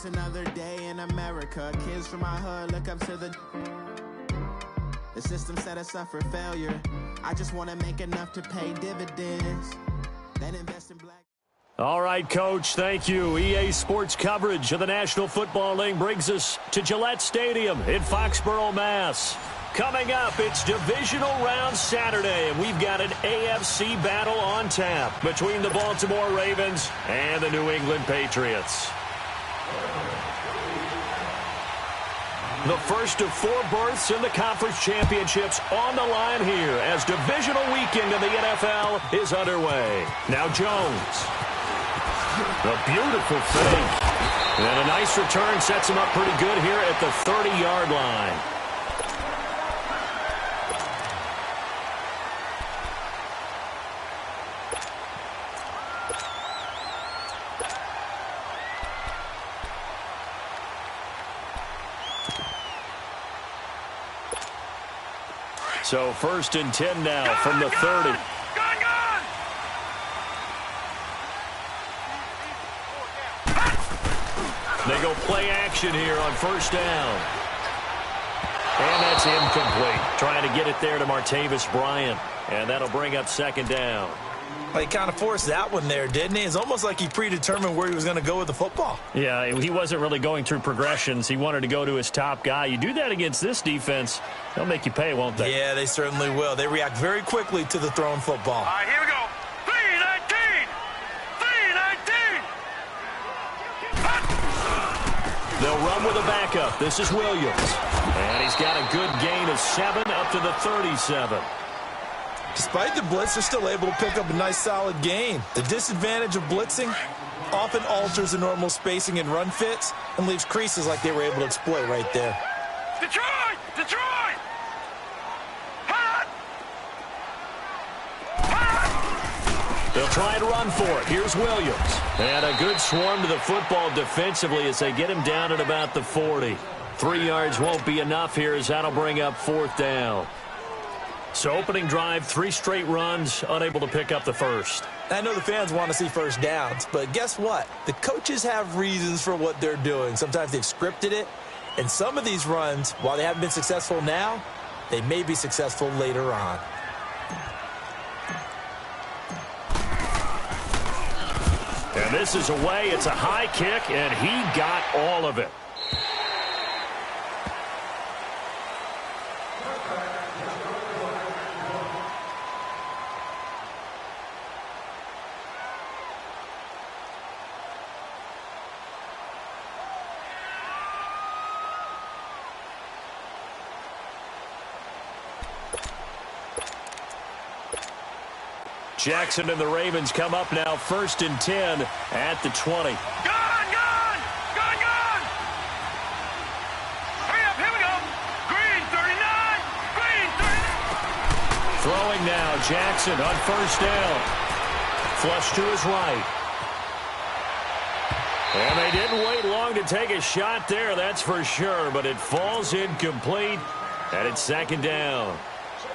It's another day in America. Kids from my hood look up to the system set us up for failure. I just want to make enough to pay dividends. Then invest in black. All right, Coach, thank you. EA Sports coverage of the National Football League brings us to Gillette Stadium in Foxborough, Mass. Coming up, it's Divisional Round Saturday, and we've got an AFC battle on tap between the Baltimore Ravens and the New England Patriots. The first of 4 berths in the conference championships on the line here as divisional weekend in the NFL is underway. Now Jones. A beautiful fake. And a nice return sets him up pretty good here at the 30-yard line. So first and 10 now from the 30. They go play action here on first down. And that's incomplete. Trying to get it there to Martavis Bryant. And that'll bring up second down. Well, he kind of forced that one there, didn't he? It's almost like he predetermined where he was going to go with the football. Yeah, he wasn't really going through progressions. He wanted to go to his top guy. You do that against this defense, they'll make you pay, won't they? Yeah, they certainly will. They react very quickly to the thrown football. All right, here we go. 3-19. 3-19. They'll run with a backup. This is Williams. And he's got a good gain of 7 up to the 37. Despite the blitz, they're still able to pick up a nice solid gain. The disadvantage of blitzing often alters the normal spacing and run fits and leaves creases like they were able to exploit right there. Detroit! Detroit! They'll try and run for it. Here's Williams. And a good swarm to the football defensively as they get him down at about the 40. 3 yards won't be enough here as that'll bring up fourth down. So opening drive, 3 straight runs, unable to pick up the first. I know the fans want to see first downs, but guess what? The coaches have reasons for what they're doing. Sometimes they've scripted it, and some of these runs, while they haven't been successful now, they may be successful later on. And this is away. It's a high kick, and he got all of it. Jackson and the Ravens come up now, first and 10 at the 20. Gone! Gone! Gone! Gone! Hurry up, here we go! Green, 39! Green, 39! Throwing now, Jackson on first down. Flush to his right. And they didn't wait long to take a shot there, that's for sure, but it falls incomplete, and it's second down.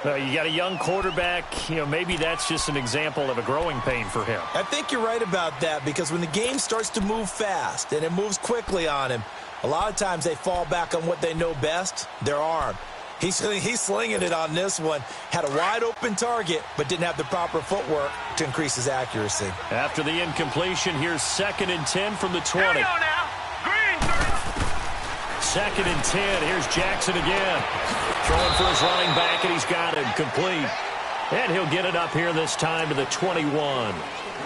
You got a young quarterback, maybe that's just an example of a growing pain for him. I think you're right about that because when the game starts to move fast and it moves quickly on him, a lot of times they fall back on what they know best, their arm. He's slinging it on this one. Had a wide open target, but didn't have the proper footwork to increase his accuracy. After the incompletion, here's second and 10 from the 20. Here we go now. Green, 30. Second and 10. Here's Jackson again. Throwing for his running back, and he's got it complete. And he'll get it up here this time to the 21.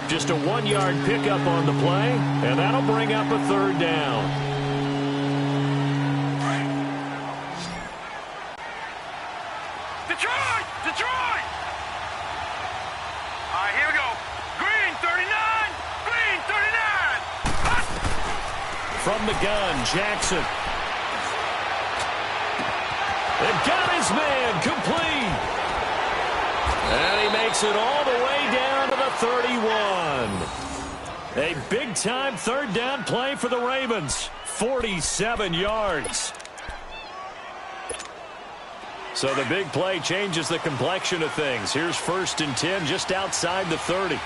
Just a 1-yard pickup on the play, and that'll bring up a third down. Detroit! Detroit! All right, here we go. Green, 39! Green, 39! From the gun, Jackson. They've got his man complete. And he makes it all the way down to the 31. A big-time third down play for the Ravens. 47 yards. So the big play changes the complexion of things. Here's first and 10 just outside the 30.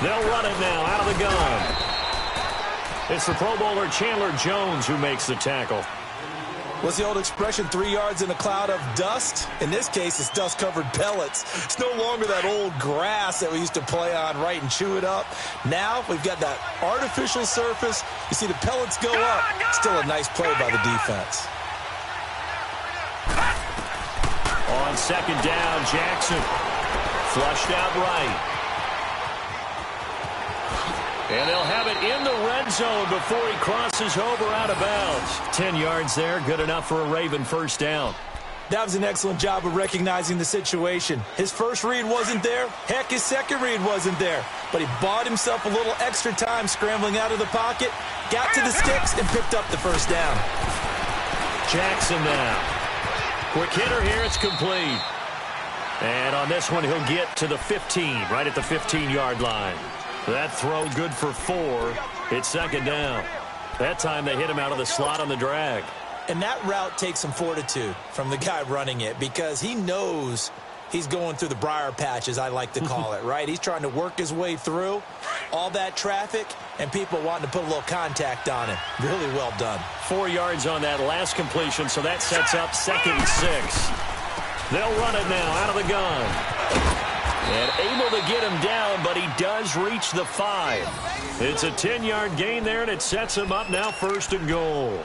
They'll run it now out of the gun. It's the Pro Bowler Chandler Jones who makes the tackle. What's the old expression, 3 yards in a cloud of dust? In this case, it's dust-covered pellets. It's no longer that old grass that we used to play on, right, and chew it up. Now we've got that artificial surface. You see the pellets go up. Still a nice play by the defense. On second down, Jackson. Flushed out right. And they'll have it in the red zone before he crosses over out of bounds. 10 yards there, good enough for a Raven first down. That was an excellent job of recognizing the situation. His first read wasn't there. Heck, his second read wasn't there. But he bought himself a little extra time scrambling out of the pocket, got to the sticks, and picked up the first down. Jackson now. Quick hitter here, it's complete. And on this one, he'll get to the 15, right at the 15-yard line. That throw good for 4. It's second down. That time they hit him out of the slot on the drag. And that route takes some fortitude from the guy running it because he knows he's going through the briar patch, as I like to call it, right? He's trying to work his way through all that traffic and people wanting to put a little contact on him. Really well done. 4 yards on that last completion, so that sets up 2nd and 6. They'll run it now out of the gun. And able to get him down, but he does reach the 5. It's a 10-yard gain there, and it sets him up now 1st and goal.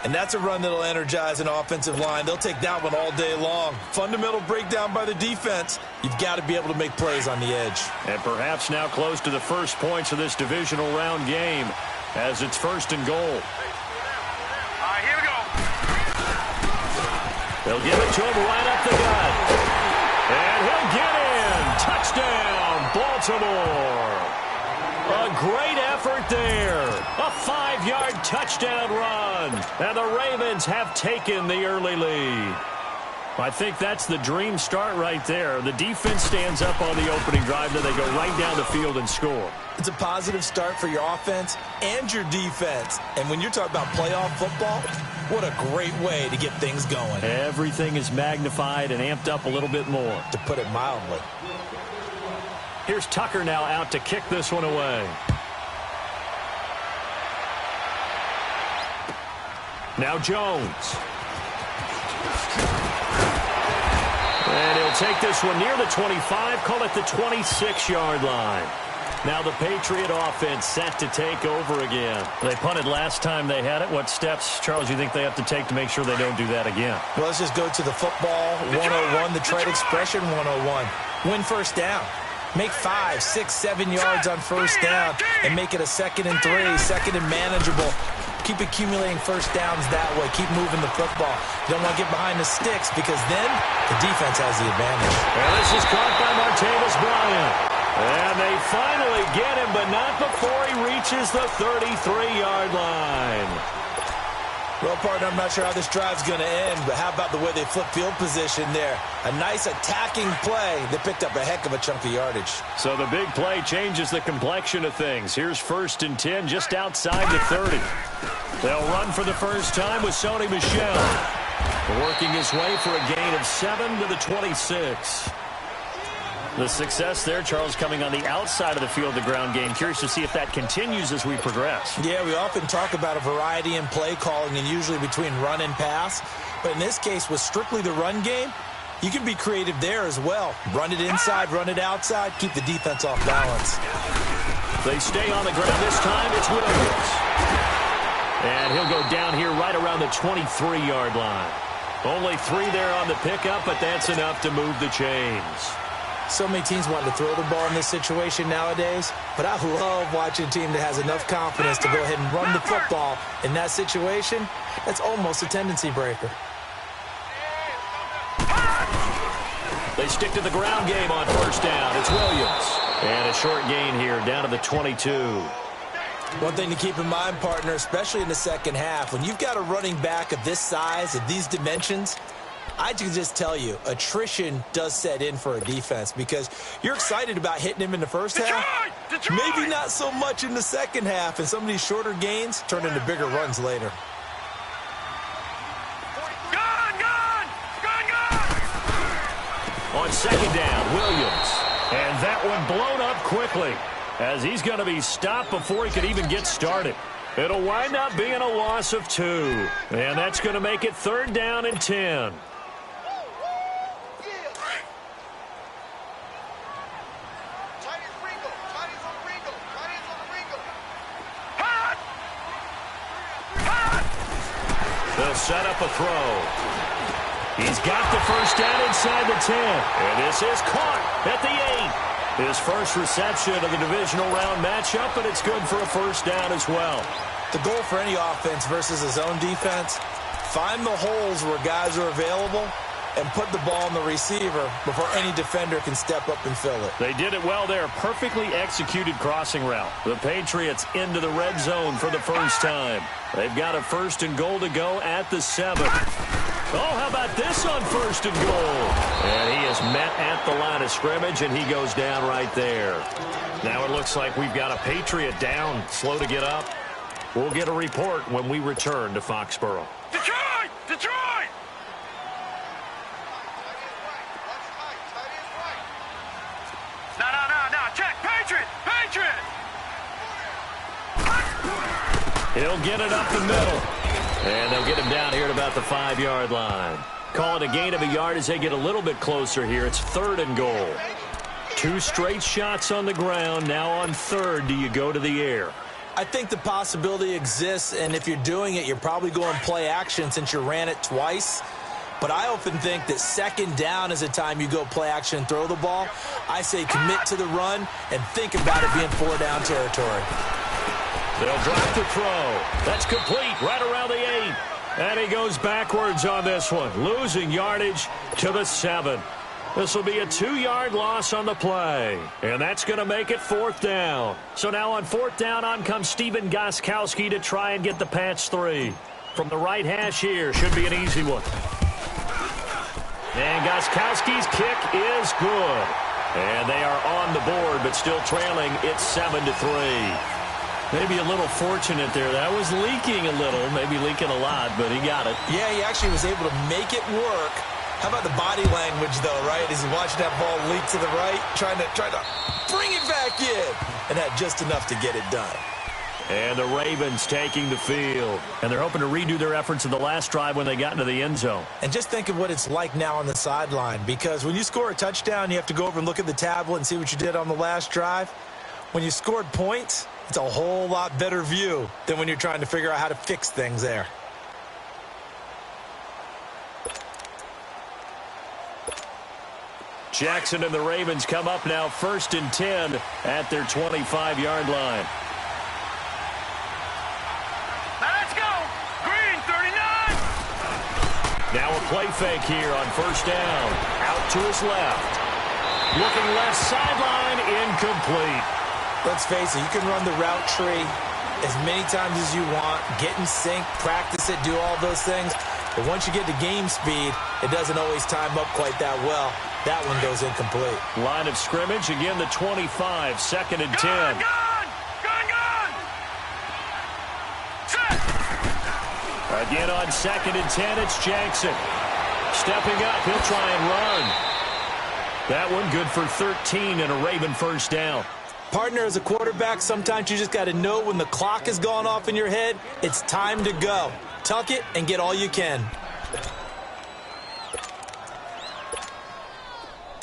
And that's a run that'll energize an offensive line. They'll take that one all day long. Fundamental breakdown by the defense. You've got to be able to make plays on the edge. And perhaps now close to the first points of this divisional round game as it's 1st and goal. All right, here we go. They'll give it to him right up the gut. And he'll get in. Touchdown, Baltimore. A great effort there. A 5-yard touchdown run. And the Ravens have taken the early lead. I think that's the dream start right there. The defense stands up on the opening drive, then they go right down the field and score. It's a positive start for your offense and your defense. And when you're talking about playoff football, what a great way to get things going. Everything is magnified and amped up a little bit more. To put it mildly. Here's Tucker now out to kick this one away. Now Jones. And he'll take this one near the 25, call it the 26-yard line. Now the Patriot offense set to take over again. They punted last time they had it. What steps, Charles, you think they have to take to make sure they don't do that again? Well, let's just go to the football 101, the trade expression 101. Win first down. Make 5, 6, 7 yards on first down and make it a 2nd and 3, 2nd and manageable. Keep accumulating first downs that way. Keep moving the football. You don't want to get behind the sticks because then the defense has the advantage. And this is caught by Martavis Bryant. And they finally get him, but not before he reaches the 33-yard line. Well, partner, I'm not sure how this drive's going to end, but how about the way they flip field position there? A nice attacking play. They picked up a heck of a chunk of yardage. So the big play changes the complexion of things. Here's 1st and 10 just outside the 30. They'll run for the first time with Sony Michel. Working his way for a gain of 7 to the 26. The success there, Charles, coming on the outside of the field, the ground game. Curious to see if that continues as we progress. Yeah, we often talk about a variety in play calling and usually between run and pass. But in this case, with strictly the run game, you can be creative there as well. Run it inside, run it outside, keep the defense off balance. They stay on the ground this time. It's Williams. And he'll go down here right around the 23-yard line. Only 3 there on the pickup, but that's enough to move the chains. So many teams want to throw the ball in this situation nowadays, but I love watching a team that has enough confidence to go ahead and run the football in that situation. That's almost a tendency breaker. They stick to the ground game on first down. It's Williams. And a short gain here down to the 22. One thing to keep in mind, partner, especially in the second half, when you've got a running back of this size, of these dimensions, I can just tell you, attrition does set in for a defense because you're excited about hitting him in the first half. Maybe not so much in the second half, and some of these shorter gains turn into bigger runs later. On second down, Williams. And that one blown up quickly. as he's going to be stopped before he could even get started. It'll wind up being a loss of 2, and that's going to make it 3rd down and 10. They'll set up a throw. He's got the first down inside the 10. And this is caught at the 8. His first reception of the divisional round matchup, and it's good for a first down as well. The goal for any offense versus his own defense, find the holes where guys are available and put the ball in the receiver before any defender can step up and fill it. They did it well there. Perfectly executed crossing route. The Patriots into the red zone for the first time. They've got a 1st and goal to go at the 7. Oh, how about this on 1st and goal? And he is met at the line of scrimmage, and he goes down right there. Now it looks like we've got a Patriot down, slow to get up. We'll get a report when we return to Foxborough. Detroit! Detroit! No. Check. Patriot! Patriot! He'll get it up the middle. And they'll get him down here at about the 5-yard line. Call it a gain of a yard as they get a little bit closer here. It's 3rd and goal. 2 straight shots on the ground. Now on 3rd, do you go to the air? I think the possibility exists, and if you're doing it, you're probably going play action since you ran it twice. But I often think that 2nd down is the time you go play action and throw the ball. I say commit to the run and think about it being 4-down territory. They'll drop the throw. That's complete right around the 8. And he goes backwards on this one, losing yardage to the 7. This will be a 2-yard loss on the play. And that's going to make it 4th down. So now on 4th down, on comes Stephen Gostkowski to try and get the patch 3. From the right hash here, should be an easy one. And Gostkowski's kick is good. And they are on the board, but still trailing. It's 7-3. Maybe a little fortunate there. That was leaking a little, maybe leaking a lot, but he got it. Yeah, he actually was able to make it work. How about the body language, though, right? As he watched that ball leak to the right, trying to bring it back in, and had just enough to get it done. And the Ravens taking the field. And they're hoping to redo their efforts in the last drive when they got into the end zone. And just think of what it's like now on the sideline, because when you score a touchdown, you have to go over and look at the tablet and see what you did on the last drive. When you scored points, it's a whole lot better view than when you're trying to figure out how to fix things there. Jackson and the Ravens come up now 1st and 10 at their 25-yard line. Now let's go! Green, 39! Now a play fake here on 1st down. Out to his left. Looking left sideline, incomplete. Let's face it, you can run the route tree as many times as you want, get in sync, practice it, do all those things. But once you get to game speed, it doesn't always time up quite that well. That one goes incomplete. Line of scrimmage, again the 25, 2nd and 10. Gun! Set! Again on 2nd and 10, it's Jackson. Stepping up, he'll try and run. That one good for 13 and a Raven 1st down. Partner, as a quarterback, sometimes you just got to know when the clock has gone off in your head, it's time to go. Tuck it and get all you can.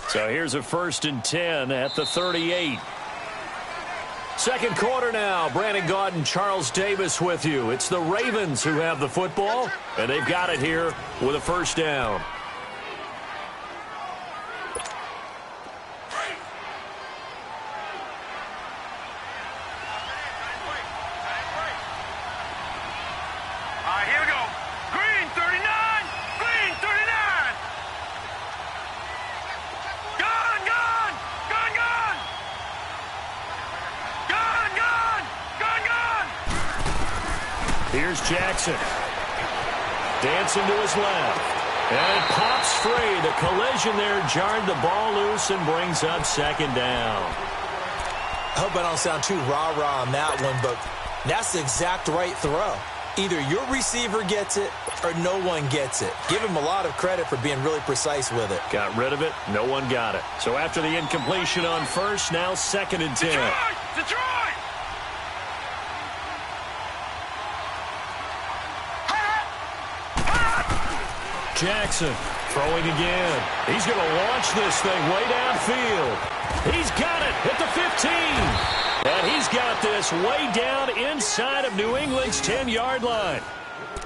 So here's a 1st and 10 at the 38. Second quarter now. Brandon Gaudin, Charles Davis with you. It's the Ravens who have the football, and they've got it here with a 1st down. Here's Jackson. Dancing to his left. And it pops free. The collision there jarred the ball loose and brings up 2nd down. I hope I don't sound too rah-rah on that one, but that's the exact right throw. Either your receiver gets it or no one gets it. Give him a lot of credit for being really precise with it. Got rid of it. No one got it. So after the incompletion on 1st, now 2nd and 10. Detroit! Jackson throwing again. He's going to launch this thing way downfield. He's got it at the 15. And he's got this way down inside of New England's 10-yard line.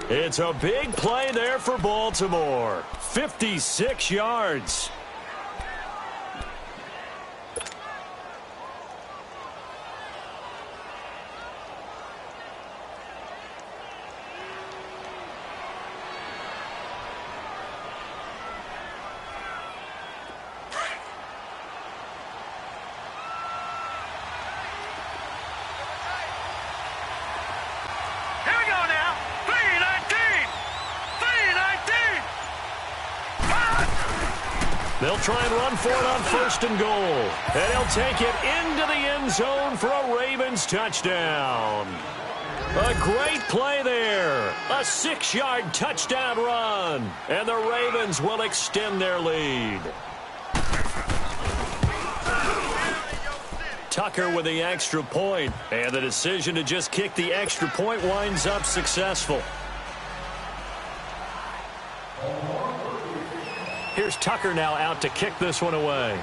It's a big play there for Baltimore. 56 yards. They'll try and run for it on 1st and goal. And he'll take it into the end zone for a Ravens touchdown. A great play there. A 6-yard touchdown run. And the Ravens will extend their lead. Tucker with the extra point. And the decision to just kick the extra point winds up successful. Here's Tucker now out to kick this one away.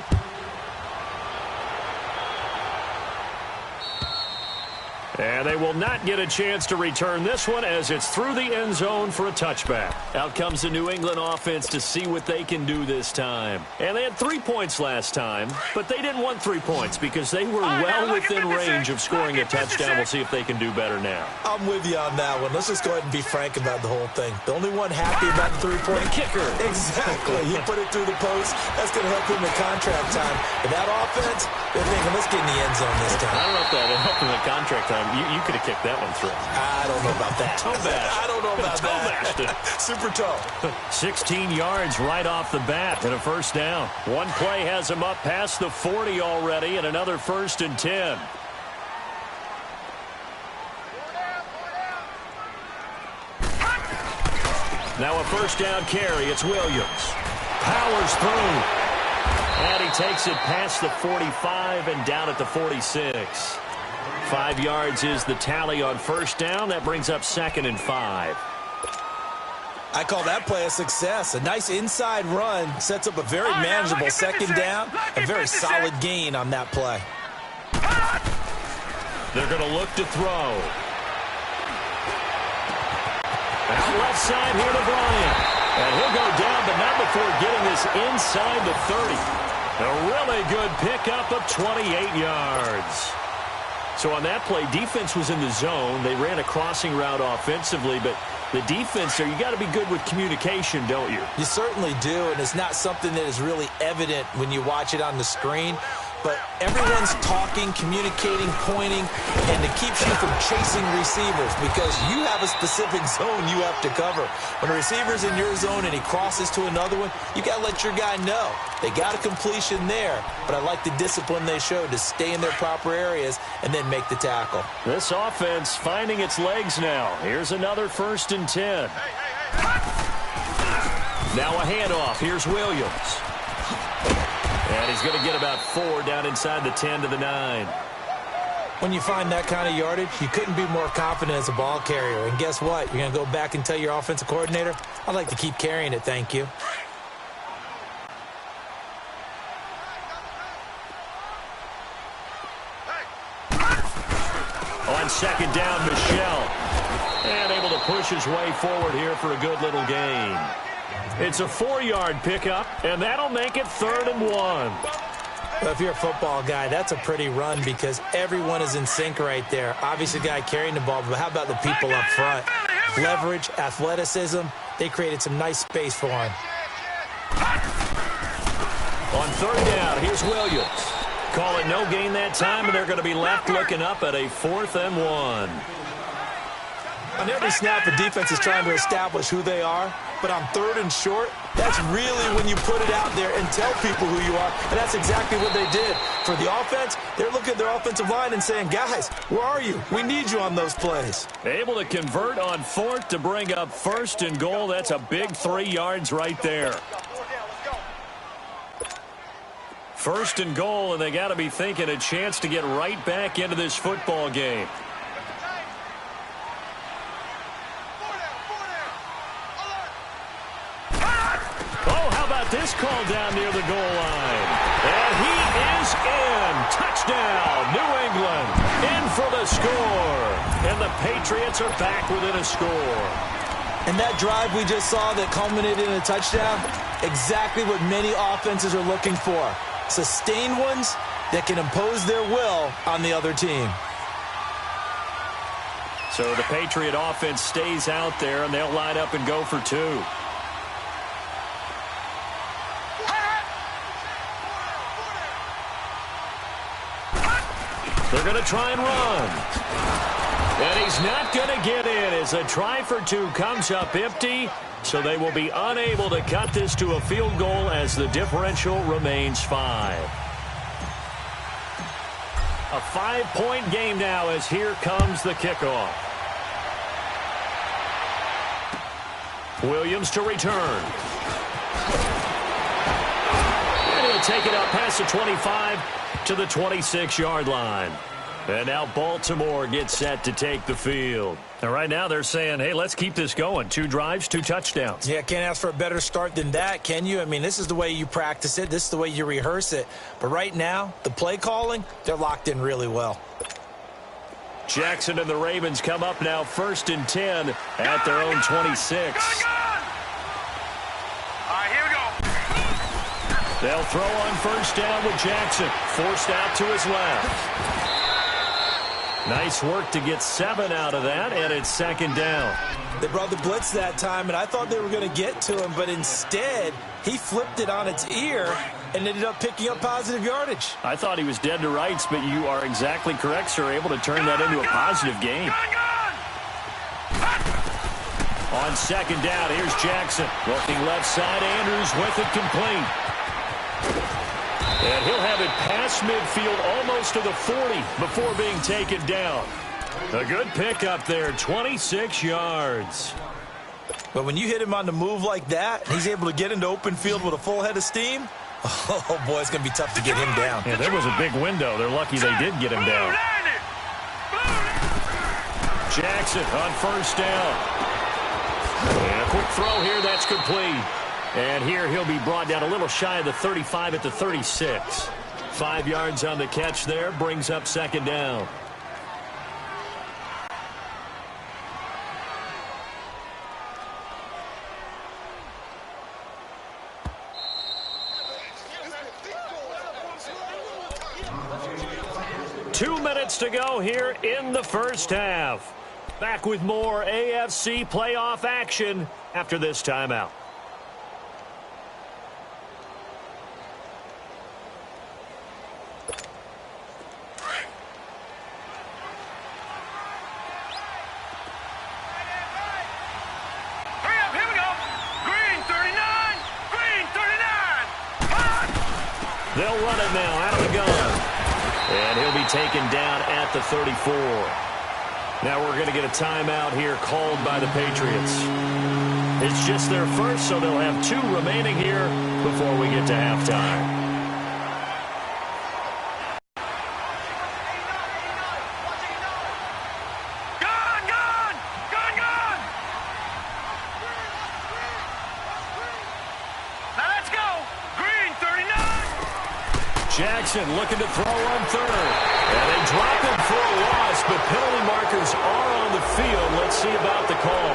And they will not get a chance to return this one as it's through the end zone for a touchback. Out comes the New England offense to see what they can do this time. And they had 3 points last time, but they didn't want 3 points because they were well within range of scoring a touchdown. We'll see if they can do better now. I'm with you on that one. Let's just go ahead and be frank about the whole thing. The only one happy about the 3-point kicker. Exactly. You put it through the post. That's going to help him in contract time. And that offense, they're thinking, let's get in the end zone this time. I don't know if that helped him in contract time. You could have kicked that one through. I don't know about that. Toe bash. I don't know about that. Super toe. 16 yards right off the bat and a first down. One play has him up past the 40 already and another 1st and 10. Now a first down carry. It's Williams. Powers through. And he takes it past the 45 and down at the 46. 5 yards is the tally on first down. That brings up 2nd and 5. I call that play a success. A nice inside run sets up a very manageable 2nd down. A very solid gain on that play. They're going to look to throw. Out left side here to Bryant. And he'll go down, but not before getting this inside the 30. A really good pickup of 28 yards. So on that play, defense was in the zone. They ran a crossing route offensively, but the defense there, you got to be good with communication, don't you? You certainly do, and it's not something that is really evident when you watch it on the screen. But everyone's talking, communicating, pointing, and it keeps you from chasing receivers because you have a specific zone you have to cover. When a receiver's in your zone and he crosses to another one, you got to let your guy know. They got a completion there, but I like the discipline they showed to stay in their proper areas and then make the tackle. This offense finding its legs now. Here's another 1st and 10. Now a handoff. Here's Williams. And he's going to get about 4 down inside the 10 to the 9. When you find that kind of yardage, you couldn't be more confident as a ball carrier. And guess what? You're going to go back and tell your offensive coordinator, I'd like to keep carrying it, thank you. On 2nd down, Michelle. And able to push his way forward here for a good little gain. It's a 4-yard pickup, and that'll make it 3rd and 1. Well, if you're a football guy, that's a pretty run because everyone is in sync right there. Obviously, the guy carrying the ball, but how about the people up front? Leverage, athleticism, they created some nice space for him. On 3rd down, here's Williams. Call it no gain that time, and they're going to be left looking up at a 4th and 1. On every snap, the defense is trying to establish who they are, but on 3rd and short, that's really when you put it out there and tell people who you are, and that's exactly what they did. For the offense, they're looking at their offensive line and saying, guys, where are you? We need you on those plays. Able to convert on 4th to bring up 1st and goal. That's a big 3 yards right there. First and goal, and they got to be thinking a chance to get right back into this football game. Oh, how about this call down near the goal line? And he is in. Touchdown, New England. In for the score. And the Patriots are back within a score. And that drive we just saw that culminated in a touchdown, exactly what many offenses are looking for. Sustained ones that can impose their will on the other team. So the Patriot offense stays out there, and they'll line up and go for two. They're going to try and run. And he's not going to get in as a try for two comes up empty. So they will be unable to cut this to a field goal as the differential remains 5. A 5-point game now as here comes the kickoff. Williams to return. And he'll take it up past the 25 to the 26-yard line. And now Baltimore gets set to take the field. And right now they're saying, hey, let's keep this going. 2 drives, 2 touchdowns. Yeah, can't ask for a better start than that, can you? I mean, this is the way you practice it. This is the way you rehearse it. But right now, the play calling, they're locked in really well. Jackson and the Ravens come up now 1st and 10 at their own 26. All right, here we go. They'll throw on 1st down with Jackson. Forced out to his left. Nice work to get 7 out of that, and it's 2nd down. They brought the blitz that time, and I thought they were going to get to him, but instead, he flipped it on its ear and ended up picking up positive yardage. I thought he was dead to rights, but you are exactly correct, sir. Able to turn that into a positive gain. On 2nd down, here's Jackson. Looking left side, Andrews with it complete. And he'll have it past midfield almost to the 40 before being taken down. A good pickup there, 26 yards. But when you hit him on the move like that, he's able to get into open field with a full head of steam. Oh, boy, it's going to be tough to get him down. Yeah, there was a big window. They're lucky they did get him down. Jackson on 1st down. And a quick throw here, that's complete. And here he'll be brought down a little shy of the 35 at the 36. 5 yards on the catch there, brings up 2nd down. Two minutes to go here in the first half. Back with more AFC playoff action after this timeout. They'll run it now out of the gun. And he'll be taken down at the 34. Now we're going to get a timeout here called by the Patriots. It's just their first, so they'll have 2 remaining here before we get to halftime. Jackson looking to throw on 3rd. And they drop him for a loss, but penalty markers are on the field. Let's see about the call.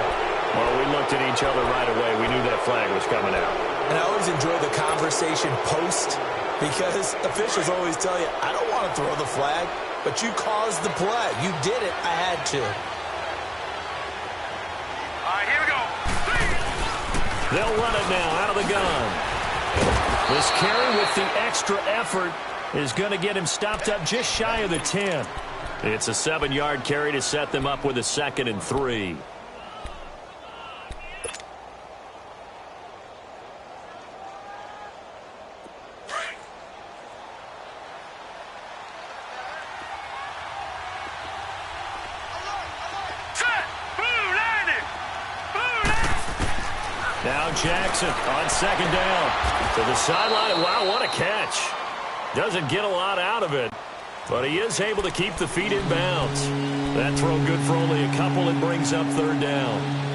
Well, we looked at each other right away. We knew that flag was coming out. And I always enjoy the conversation post because officials always tell you, I don't want to throw the flag, but you caused the play. You did it. I had to. All right, here we go. They'll run it now out of the gun. This carry with the extra effort is going to get him stopped up just shy of the 10. It's a 7-yard carry to set them up with a 2nd and 3. Now Jackson on 2nd down. To the sideline. Wow, what a catch. Doesn't get a lot out of it, but he is able to keep the feet in bounds. That throw good for only a couple and brings up third down.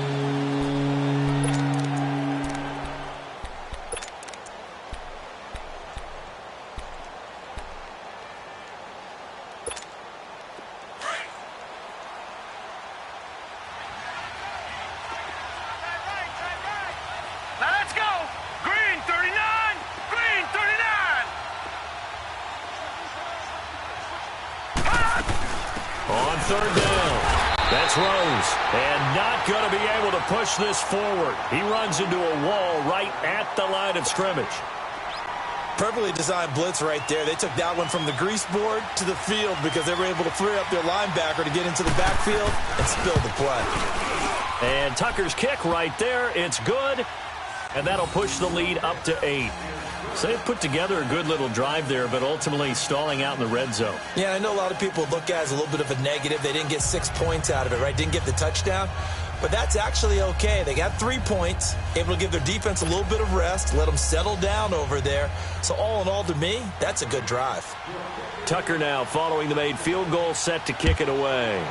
Third down. That's Rose. And not going to be able to push this forward. He runs into a wall right at the line of scrimmage. Perfectly designed blitz right there. They took that one from the grease board to the field because they were able to free up their linebacker to get into the backfield and spill the play. And Tucker's kick right there. It's good. And that'll push the lead up to 8. So they've put together a good little drive there, but ultimately stalling out in the red zone. Yeah, I know a lot of people look at it as a little bit of a negative. They didn't get 6 points out of it, right? Didn't get the touchdown. But that's actually okay. They got 3 points, able to give their defense a little bit of rest, let them settle down over there. So all in all, to me, that's a good drive. Tucker now following the made field goal, set to kick it away.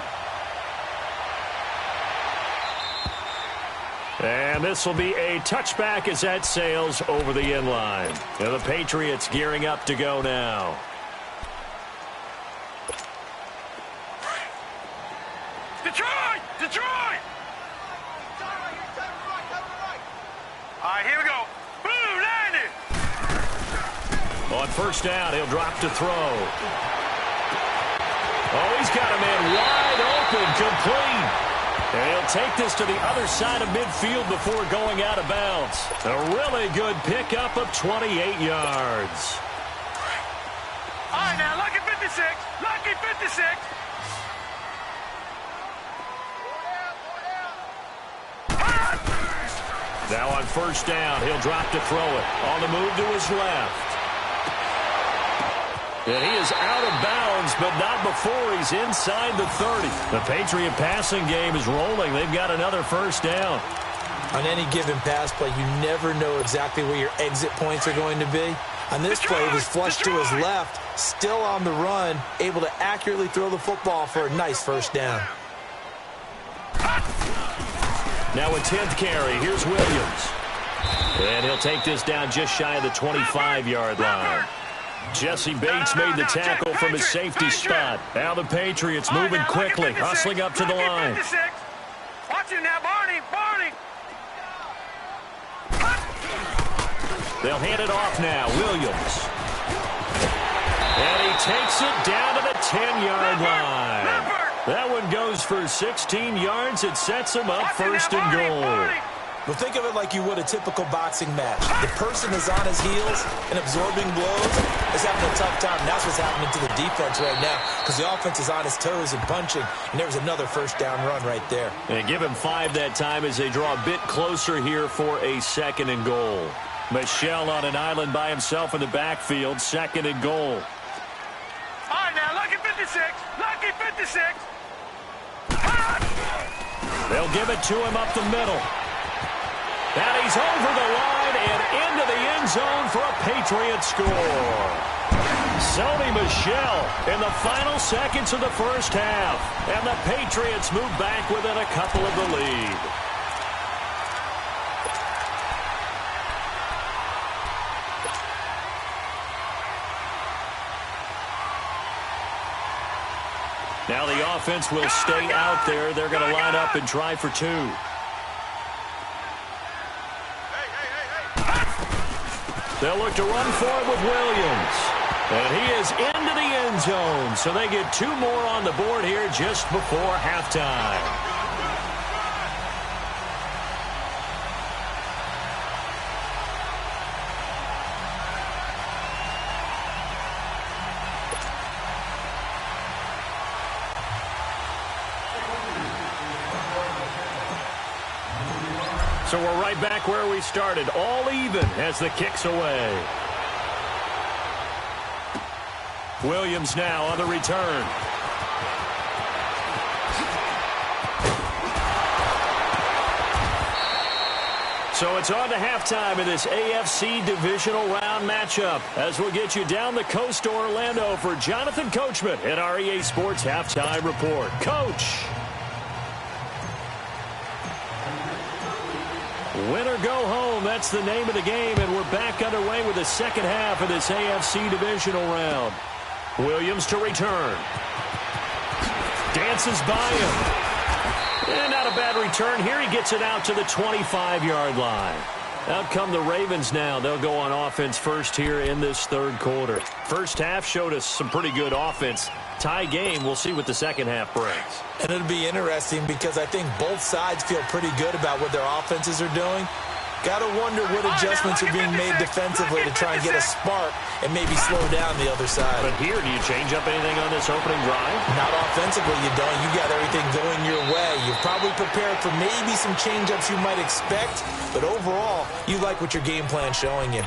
And this will be a touchback as that sails over the inline. And the Patriots gearing up to go now. Detroit! Detroit! All right, here we go. Boom, landed! On first down, he'll drop to throw. Oh, he's got a man wide open, complete. And he'll take this to the other side of midfield before going out of bounds. A really good pickup of 28 yards. All right, now, lucky 56. Lucky 56. Now on first down, he'll drop to throw it. On the move to his left. And he is out of bounds, but not before he's inside the 30. The Patriot passing game is rolling. They've got another first down. On any given pass play, you never know exactly where your exit points are going to be. On this play, he was flushed to his left, still on the run, able to accurately throw the football for a nice first down. Now a 10th carry. Here's Williams. And he'll take this down just shy of the 25-yard line. Jesse Bates made the tackle from his safety spot. Now the Patriots moving quickly, hustling up to the line. Watch him now, Barney. Barney. They'll hand it off now. Williams. And he takes it down to the 10-yard line. That one goes for 16 yards. It sets him up first and goal. Well, think of it like you would a typical boxing match. The person is on his heels and absorbing blows is having a tough time. That's what's happening to the defense right now because the offense is on his toes and punching, and there's another first down run right there. And give him 5 that time as they draw a bit closer here for a second and goal. Michel on an island by himself in the backfield, second and goal. All right, now, lucky 56. Lucky 56. They'll give it to him up the middle. And he's over the line and into the end zone for a Patriot score. Sony Michel in the final seconds of the first half. And the Patriots move back within a couple of the lead. Now the offense will stay out there. They're going to line up and try for 2. They'll look to run for it with Williams. And he is into the end zone. So they get 2 more on the board here just before halftime. So we're right back where we started, all even as the kick's away. Williams now on the return. So it's on to halftime in this AFC divisional round matchup as we'll get you down the coast to Orlando for Jonathan Coachman at our EA Sports Halftime Report. Coach. Win or go home, that's the name of the game, and we're back underway with the second half of this AFC divisional round. Williams to return. Dances by him. And not a bad return here. He gets it out to the 25-yard line. Out come the Ravens now. They'll go on offense first here in this third quarter. First half showed us some pretty good offense. Tie game. We'll see what the second half brings. And it'll be interesting because I think both sides feel pretty good about what their offenses are doing. Got to wonder what adjustments are being made defensively to try and get a spark and maybe slow down the other side. But here, do you change up anything on this opening drive? Not offensively, you don't. You got everything going your way. You've probably prepared for maybe some change-ups you might expect, but overall, you like what your game plan's showing you.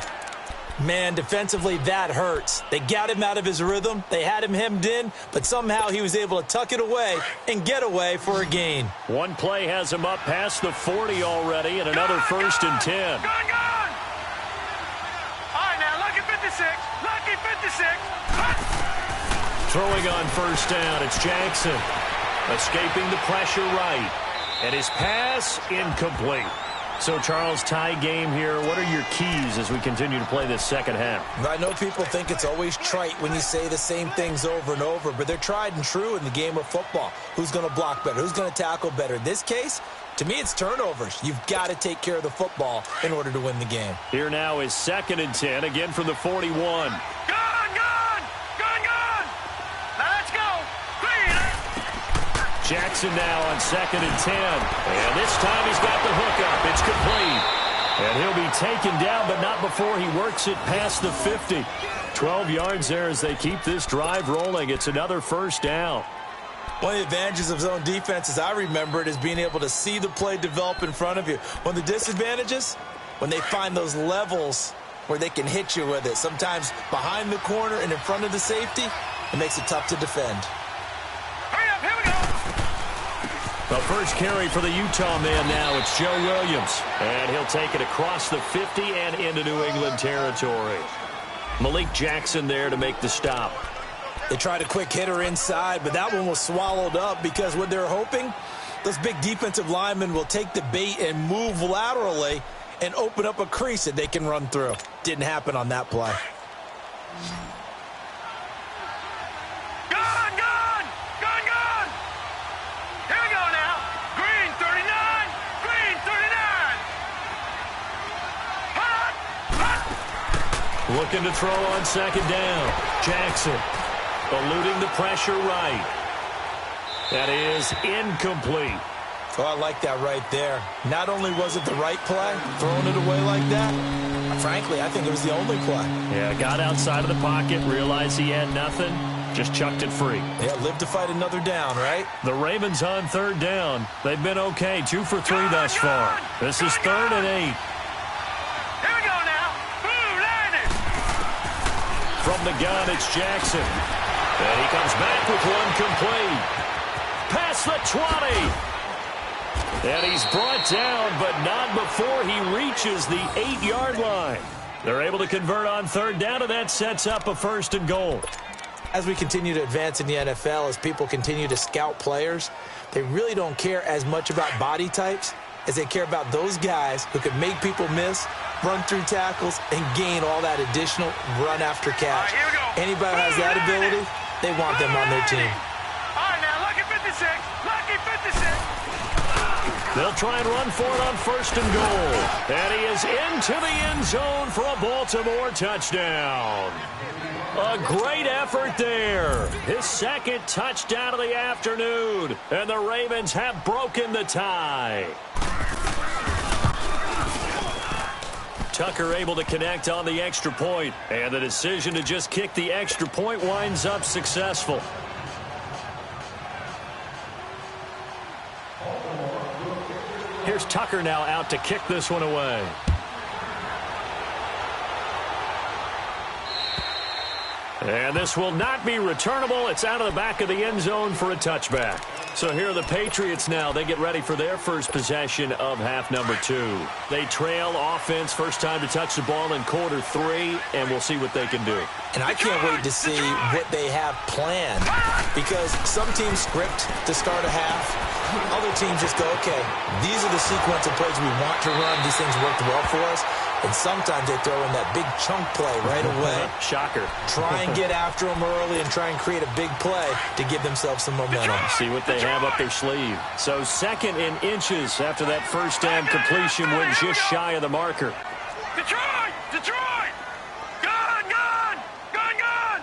Man, defensively, that hurts. They got him out of his rhythm. They had him hemmed in, but somehow he was able to tuck it away and get away for a gain. One play has him up past the 40 already, and another first and 10. Gone! All right, now, lucky 56. Lucky 56. Throwing on first down, it's Jackson. Escaping the pressure right. And his pass incomplete. So, Charles, tie game here. What are your keys as we continue to play this second half? I know people think it's always trite when you say the same things over and over, but they're tried and true in the game of football. Who's going to block better? Who's going to tackle better? In this case, to me, it's turnovers. You've got to take care of the football in order to win the game. Here now is 2nd and 10, again from the 41. Gone! Now let's go. Jackson now on 2nd and 10. And this time he's got the hook up. It's complete. And he'll be taken down, but not before he works it past the 50. 12 yards there as they keep this drive rolling. It's another first down. One of the advantages of zone defense, as I remember it, is being able to see the play develop in front of you. One of the disadvantages, when they find those levels where they can hit you with it, sometimes behind the corner and in front of the safety, it makes it tough to defend. The first carry for the Utah man now, it's Joe Williams. And he'll take it across the 50 and into New England territory. Malik Jackson there to make the stop. They tried a quick hitter inside, but that one was swallowed up because what they're hoping, those big defensive linemen will take the bait and move laterally and open up a crease that they can run through. Didn't happen on that play. Looking to throw on 2nd down. Jackson eluding the pressure right. That is incomplete. Oh, I like that right there. Not only was it the right play, throwing it away like that, frankly, I think it was the only play. Yeah, got outside of the pocket, realized he had nothing, just chucked it free. Yeah, live to fight another down, right? The Ravens on 3rd down. They've been okay, 2 for 3 thus far. This is 3rd and 8. From the gun, it's Jackson. And he comes back with one complete. Past the 20. And he's brought down, but not before he reaches the 8-yard line. They're able to convert on 3rd down, and that sets up a 1st and goal. As we continue to advance in the NFL, as people continue to scout players, they really don't care as much about body types as they care about those guys who can make people miss, run through tackles, and gain all that additional run after catch. Anybody who has that ability, they want them on their team. All right, now, lucky 56. Lucky 56. They'll try and run for it on 1st and goal. And he is into the end zone for a Baltimore touchdown. A great effort there. His 2nd touchdown of the afternoon. And the Ravens have broken the tie. Tucker able to connect on the extra point. And the decision to just kick the extra point winds up successful. Here's Tucker now out to kick this one away. And this will not be returnable. It's out of the back of the end zone for a touchback. So here are the Patriots now. They get ready for their first possession of half number 2. They trail offense, first time to touch the ball in quarter 3, and we'll see what they can do. And I can't wait to see what they have planned, because some teams script to start a half. Other teams just go, okay, these are the sequence of plays we want to run. These things worked well for us. And sometimes they throw in that big chunk play right away. Shocker. Try and get after them early and try and create a big play to give themselves some momentum. See what they have up their sleeve. So 2nd and inches after that first down completion went just shy of the marker. Detroit! Detroit! Gun! Gun! Gun! Gun!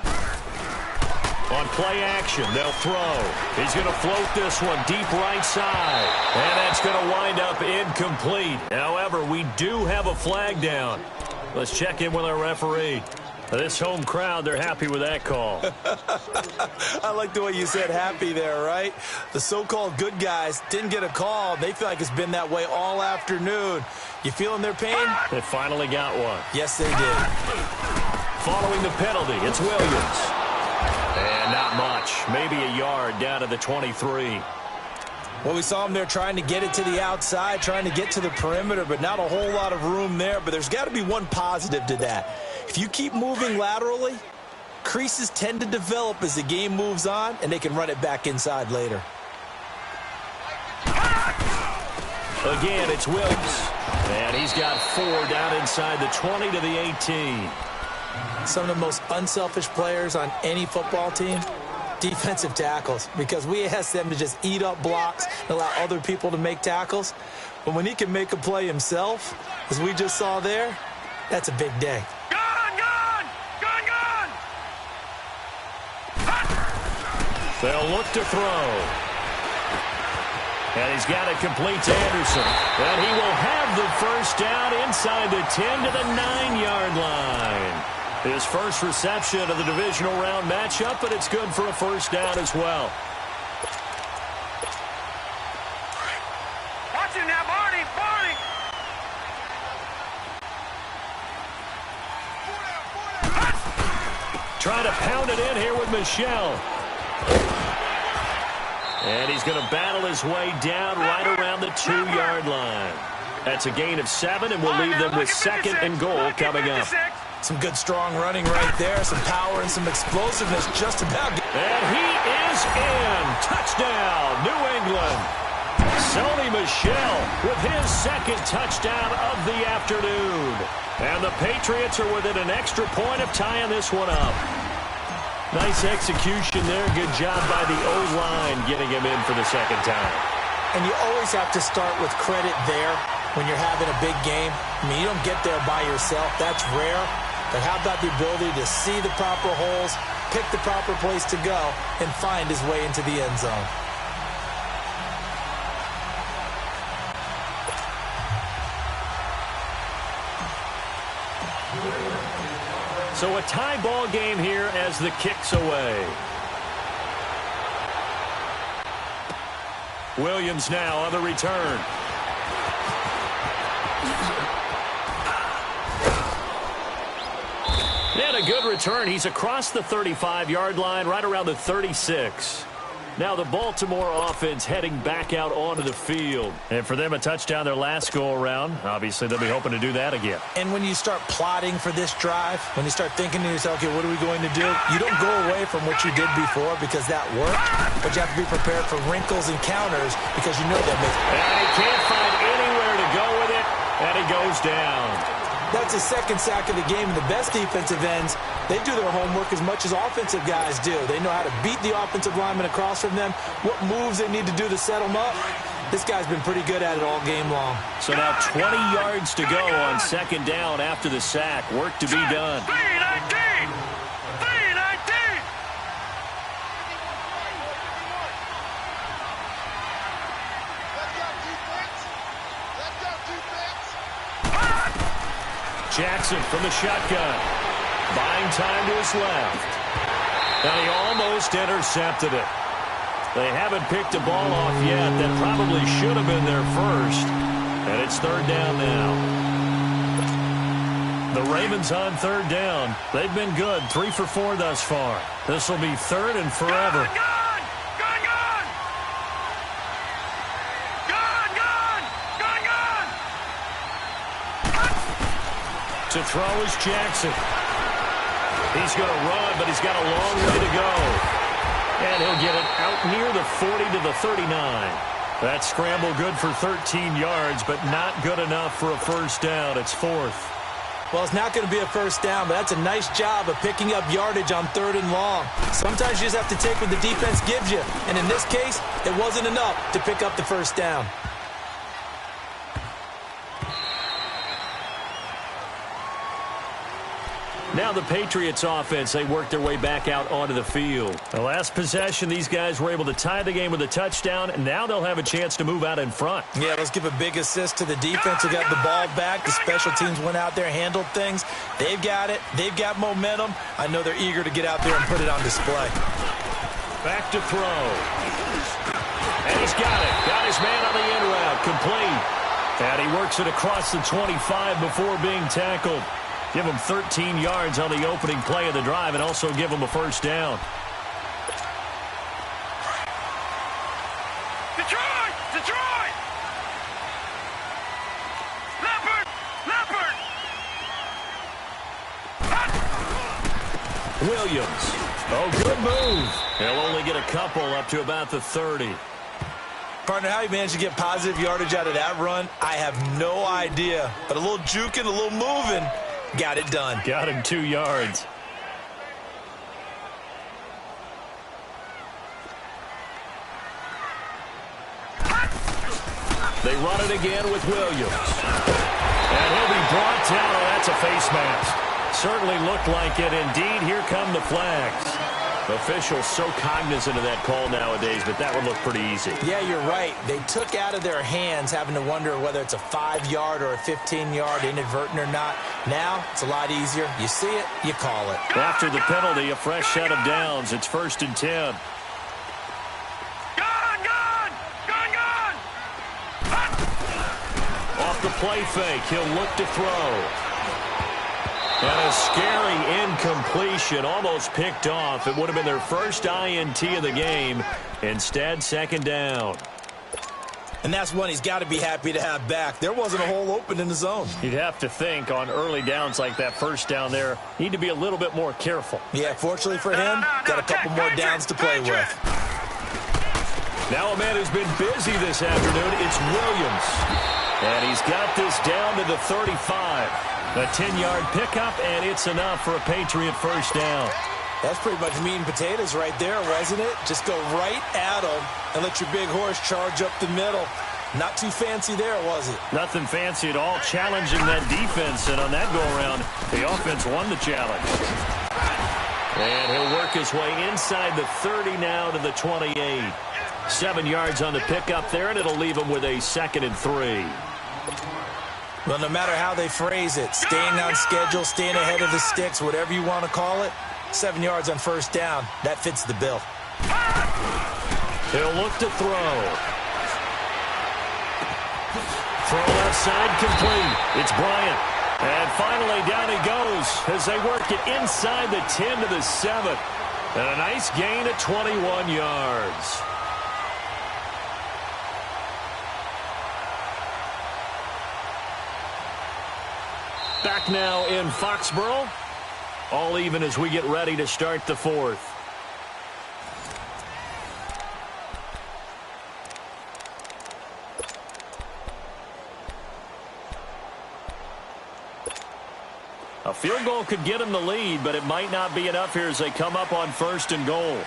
On play action, they'll throw. He's going to float this one deep right side. And that's going to wind up incomplete. However, we do have a flag down. Let's check in with our referee. This home crowd, they're happy with that call. I like the way you said happy there, right? The so-called good guys didn't get a call. They feel like it's been that way all afternoon. You feeling their pain? They finally got one. Yes, they did. Following the penalty, it's Williams. And not much. Maybe a yard down to the 23. Well, we saw them there trying to get it to the outside, trying to get to the perimeter, but not a whole lot of room there. But there's got to be one positive to that. If you keep moving laterally, creases tend to develop as the game moves on, and they can run it back inside later. Again, it's Williams. And he's got 4 down inside the 20 to the 18. Some of the most unselfish players on any football team, defensive tackles, because we ask them to just eat up blocks and allow other people to make tackles. But when he can make a play himself, as we just saw there, that's a big day. Gun! Gun! Gun! Gun! They'll look to throw. And he's got it complete to Anderson. And he will have the first down inside the 10 to the 9-yard line. His first reception of the divisional round matchup, but it's good for a first down as well. Watch it now, Barney! Barney! Trying to pound it in here with Michelle. And he's going to battle his way down right around the 2-yard line. That's a gain of 7, and we'll leave them with 2nd and goal coming up. Some good, strong running right there. Some power and some explosiveness just about. And he is in. Touchdown, New England. Sony Michel with his 2nd touchdown of the afternoon. And the Patriots are within an extra point of tying this one up. Nice execution there. Good job by the O-line getting him in for the 2nd time. And you always have to start with credit there when you're having a big game. I mean, you don't get there by yourself. That's rare. But how about the ability to see the proper holes, pick the proper place to go, and find his way into the end zone? So a tie ball game here as the kick's away. Williams now on the return. And a good return. He's across the 35-yard line, right around the 36. Now the Baltimore offense heading back out onto the field. And for them, a touchdown their last go-around. Obviously, they'll be hoping to do that again. And when you start plotting for this drive, when you start thinking to yourself, okay, what are we going to do? You don't go away from what you did before because that worked, but you have to be prepared for wrinkles and counters because you know that makes. And he can't find anywhere to go with it, and he goes down. That's his 2nd sack of the game, and the best defensive ends, they do their homework as much as offensive guys do. They know how to beat the offensive lineman across from them, what moves they need to do to set them up. This guy's been pretty good at it all game long. So now 20 yards to go on 2nd down after the sack. Work to be done. 319! 319! Jackson from the shotgun. Buying time to his left. And he almost intercepted it. They haven't picked a ball off yet. That probably should have been their first. And it's 3rd down now. The Ravens on 3rd down. They've been good. 3 for 4 thus far. This will be 3rd and forever. Gun! Gun! Gun! To throw is Jackson. He's going to run, but he's got a long way to go. And he'll get it out near the 40 to the 39. That scramble good for 13 yards, but not good enough for a first down. It's fourth. Well, it's not going to be a first down, but that's a nice job of picking up yardage on 3rd and long. Sometimes you just have to take what the defense gives you. And in this case, it wasn't enough to pick up the first down. Now the Patriots offense, they work their way back out onto the field. The last possession, these guys were able to tie the game with a touchdown, and now they'll have a chance to move out in front. Yeah, let's give a big assist to the defense who got the ball back. The special teams went out there, handled things. They've got it. They've got momentum. I know they're eager to get out there and put it on display. Back to throw. And he's got it. Got his man on the in route. Complete. And he works it across the 25 before being tackled. Give him 13 yards on the opening play of the drive and also give him a first down. Detroit! Detroit! Leopard! Leopard! Williams. Oh, good move. He'll only get a couple up to about the 30. Partner, how he managed to get positive yardage out of that run, I have no idea. But a little juking, a little moving, got it done. Got him 2 yards. They run it again with Williams. And he'll be brought down. Oh, that's a face mask. Certainly looked like it. Indeed, here come the flags. Officials so cognizant of that call nowadays, but that would look pretty easy. Yeah, you're right. They took out of their hands having to wonder whether it's a 5-yard or a 15-yard inadvertent or not. Now, it's a lot easier. You see it, you call it. After the penalty, a fresh set of downs. It's 1st and 10. Off the play fake, he'll look to throw. And a scary incompletion, almost picked off. It would have been their first INT of the game. Instead, 2nd down. And that's one he's got to be happy to have back. There wasn't a hole open in the zone. You'd have to think on early downs like that first down there, need to be a little bit more careful. Yeah, fortunately for him, got a couple more downs to play with. Now a man who's been busy this afternoon, it's Williams. And he's got this down to the 35. A 10-yard pickup, and it's enough for a Patriot first down. That's pretty much meat and potatoes right there, wasn't it? Just go right at them and let your big horse charge up the middle. Not too fancy there, was it? Nothing fancy at all, challenging that defense, and on that go-around, the offense won the challenge. And he'll work his way inside the 30 now to the 28. 7 yards on the pickup there, and it'll leave him with a 2nd and 3. Well, no matter how they phrase it, staying on schedule, staying ahead of the sticks, whatever you want to call it, 7 yards on first down, that fits the bill. He'll look to throw. Throw left side complete. It's Bryant. And finally down he goes as they work it inside the 10 to the 7. And a nice gain of 21 yards. Back now in Foxborough. All even as we get ready to start the 4th. A field goal could get them the lead, but it might not be enough here as they come up on 1st and goal.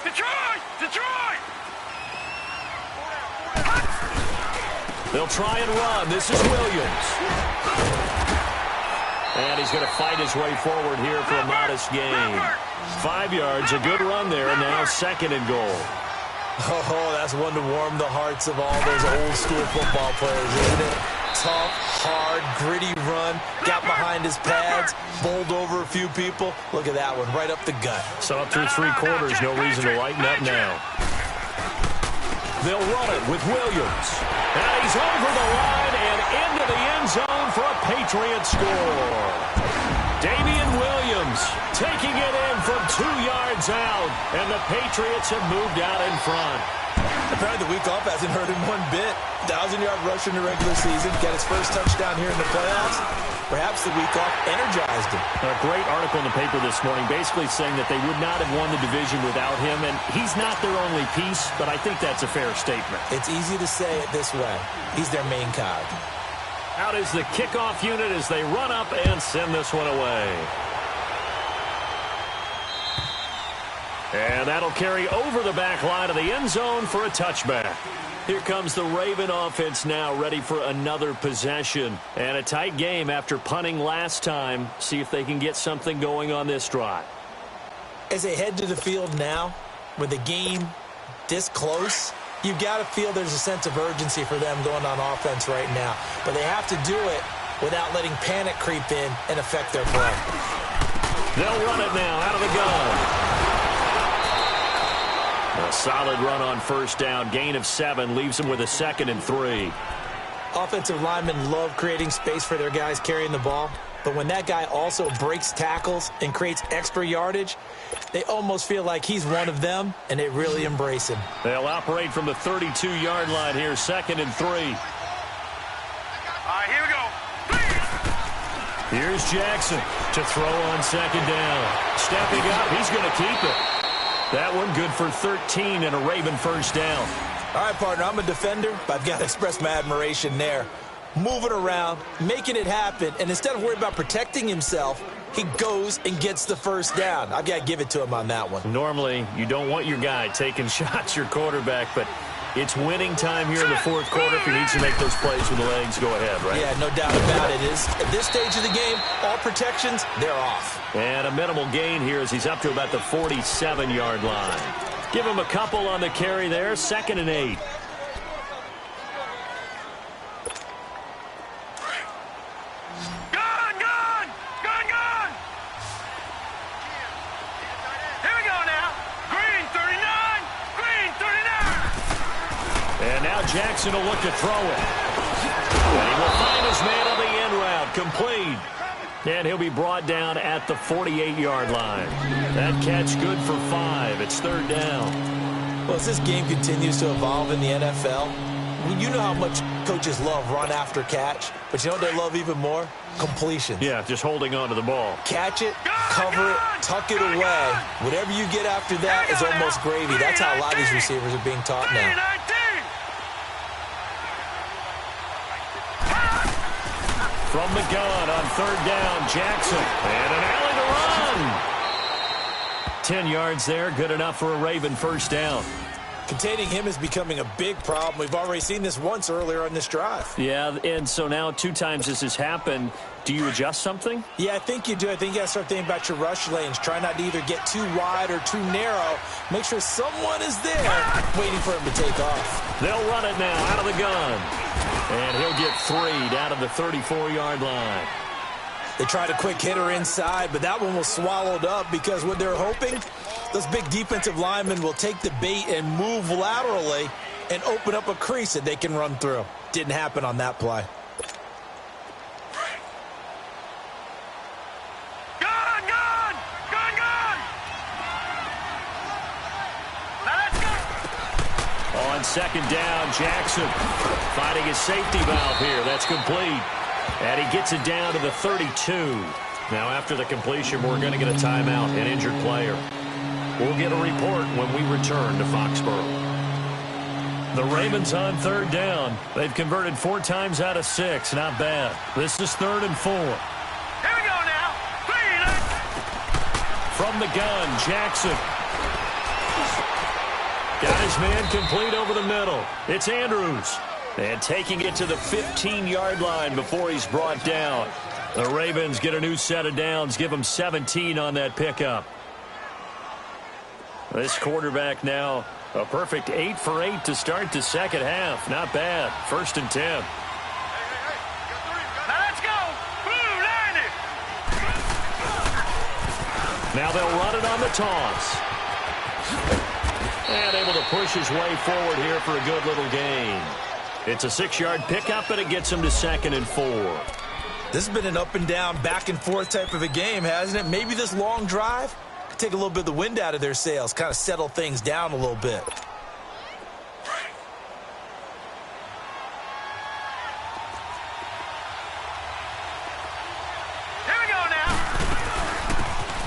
Detroit! Detroit! They'll try and run. This is Williams. And he's going to fight his way forward here for a modest gain. 5 yards, a good run there, and now 2nd and goal. Oh, that's one to warm the hearts of all those old-school football players, isn't it? Tough, hard, gritty run, got behind his pads, bowled over a few people. Look at that one, right up the gut. So up through 3 quarters, no reason to lighten up now. They'll run it with Williams. And he's over the line and into the end zone for a Patriot score. Damian Williams taking it in from 2 yards out, and the Patriots have moved out in front. Apparently the week off hasn't hurt him one bit. 1,000-yard rush in the regular season. Got his first touchdown here in the playoffs. Perhaps the week off energized him. A great article in the paper this morning basically saying that they would not have won the division without him, and he's not their only piece, but I think that's a fair statement. It's easy to say it this way. He's their main cog. Out is the kickoff unit as they run up and send this one away. And that'll carry over the back line of the end zone for a touchback. Here comes the Raven offense now, ready for another possession. And a tight game after punting last time. See if they can get something going on this drive. As they head to the field now, with the game this close, you've got to feel there's a sense of urgency for them going on offense right now. But they have to do it without letting panic creep in and affect their play. They'll run it now out of the gun. A solid run on first down. Gain of 7 leaves them with a 2nd and 3. Offensive linemen love creating space for their guys carrying the ball. But when that guy also breaks tackles and creates extra yardage, they almost feel like he's one of them, and they really embrace him. They'll operate from the 32-yard line here, 2nd and 3. All right, here we go. Here's Jackson to throw on 2nd down. Stepping up, he's going to keep it. That one good for 13 and a Raven first down. All right, partner, I'm a defender, but I've got to express my admiration there. Moving around, making it happen, and instead of worrying about protecting himself, he goes and gets the first down. I've got to give it to him on that one. Normally, you don't want your guy taking shots, your quarterback, but it's winning time here in the fourth quarter. If he needs to make those plays with the legs, go ahead, right? Yeah, no doubt about it. At this stage of the game, all protections, they're off. And a minimal gain here as he's up to about the 47-yard line. Give him a couple on the carry there, 2nd and 8. Jackson will look to throw it. And he will find his man on the end route. Complete. And he'll be brought down at the 48-yard line. That catch good for 5. It's 3rd down. Well, as this game continues to evolve in the NFL, you know how much coaches love run after catch, but you know what they love even more? Completion. Yeah, just holding on to the ball. Catch it, cover it, tuck it away. Whatever you get after that is almost gravy. That's how a lot of these receivers are being taught now. From the gun on 3rd down, Jackson. And an alley to run. 10 yards there, good enough for a Raven first down. Containing him is becoming a big problem. We've already seen this once earlier on this drive. Yeah, and so now 2 times this has happened. Do you adjust something? Yeah, I think you do. I think you got to start thinking about your rush lanes. Try not to either get too wide or too narrow. Make sure someone is there waiting for him to take off. They'll run it now out of the gun. And he'll get 3 down to the 34-yard line. They tried a quick hitter inside, but that one was swallowed up because what they're hoping, those big defensive linemen will take the bait and move laterally and open up a crease that they can run through. Didn't happen on that play. On 2nd down, Jackson finding his safety valve here. That's complete. And he gets it down to the 32. Now, after the completion, we're going to get a timeout, an injured player. We'll get a report when we return to Foxborough. The Ravens on 3rd down. They've converted 4 times out of 6. Not bad. This is 3rd and 4. Here we go now. From the gun, Jackson. Got his man complete over the middle. It's Andrews. And taking it to the 15-yard line before he's brought down. The Ravens get a new set of downs. Give them 17 on that pickup. This quarterback now a perfect 8 for 8 to start the second half. Not bad. 1st and 10. Now let's go. Blue line it. Now they'll run it on the toss. And able to push his way forward here for a good little gain. It's a 6-yard pickup, and it gets him to 2nd and 4. This has been an up and down, back and forth type of a game, hasn't it? Maybe this long drive could take a little bit of the wind out of their sails, kind of settle things down a little bit.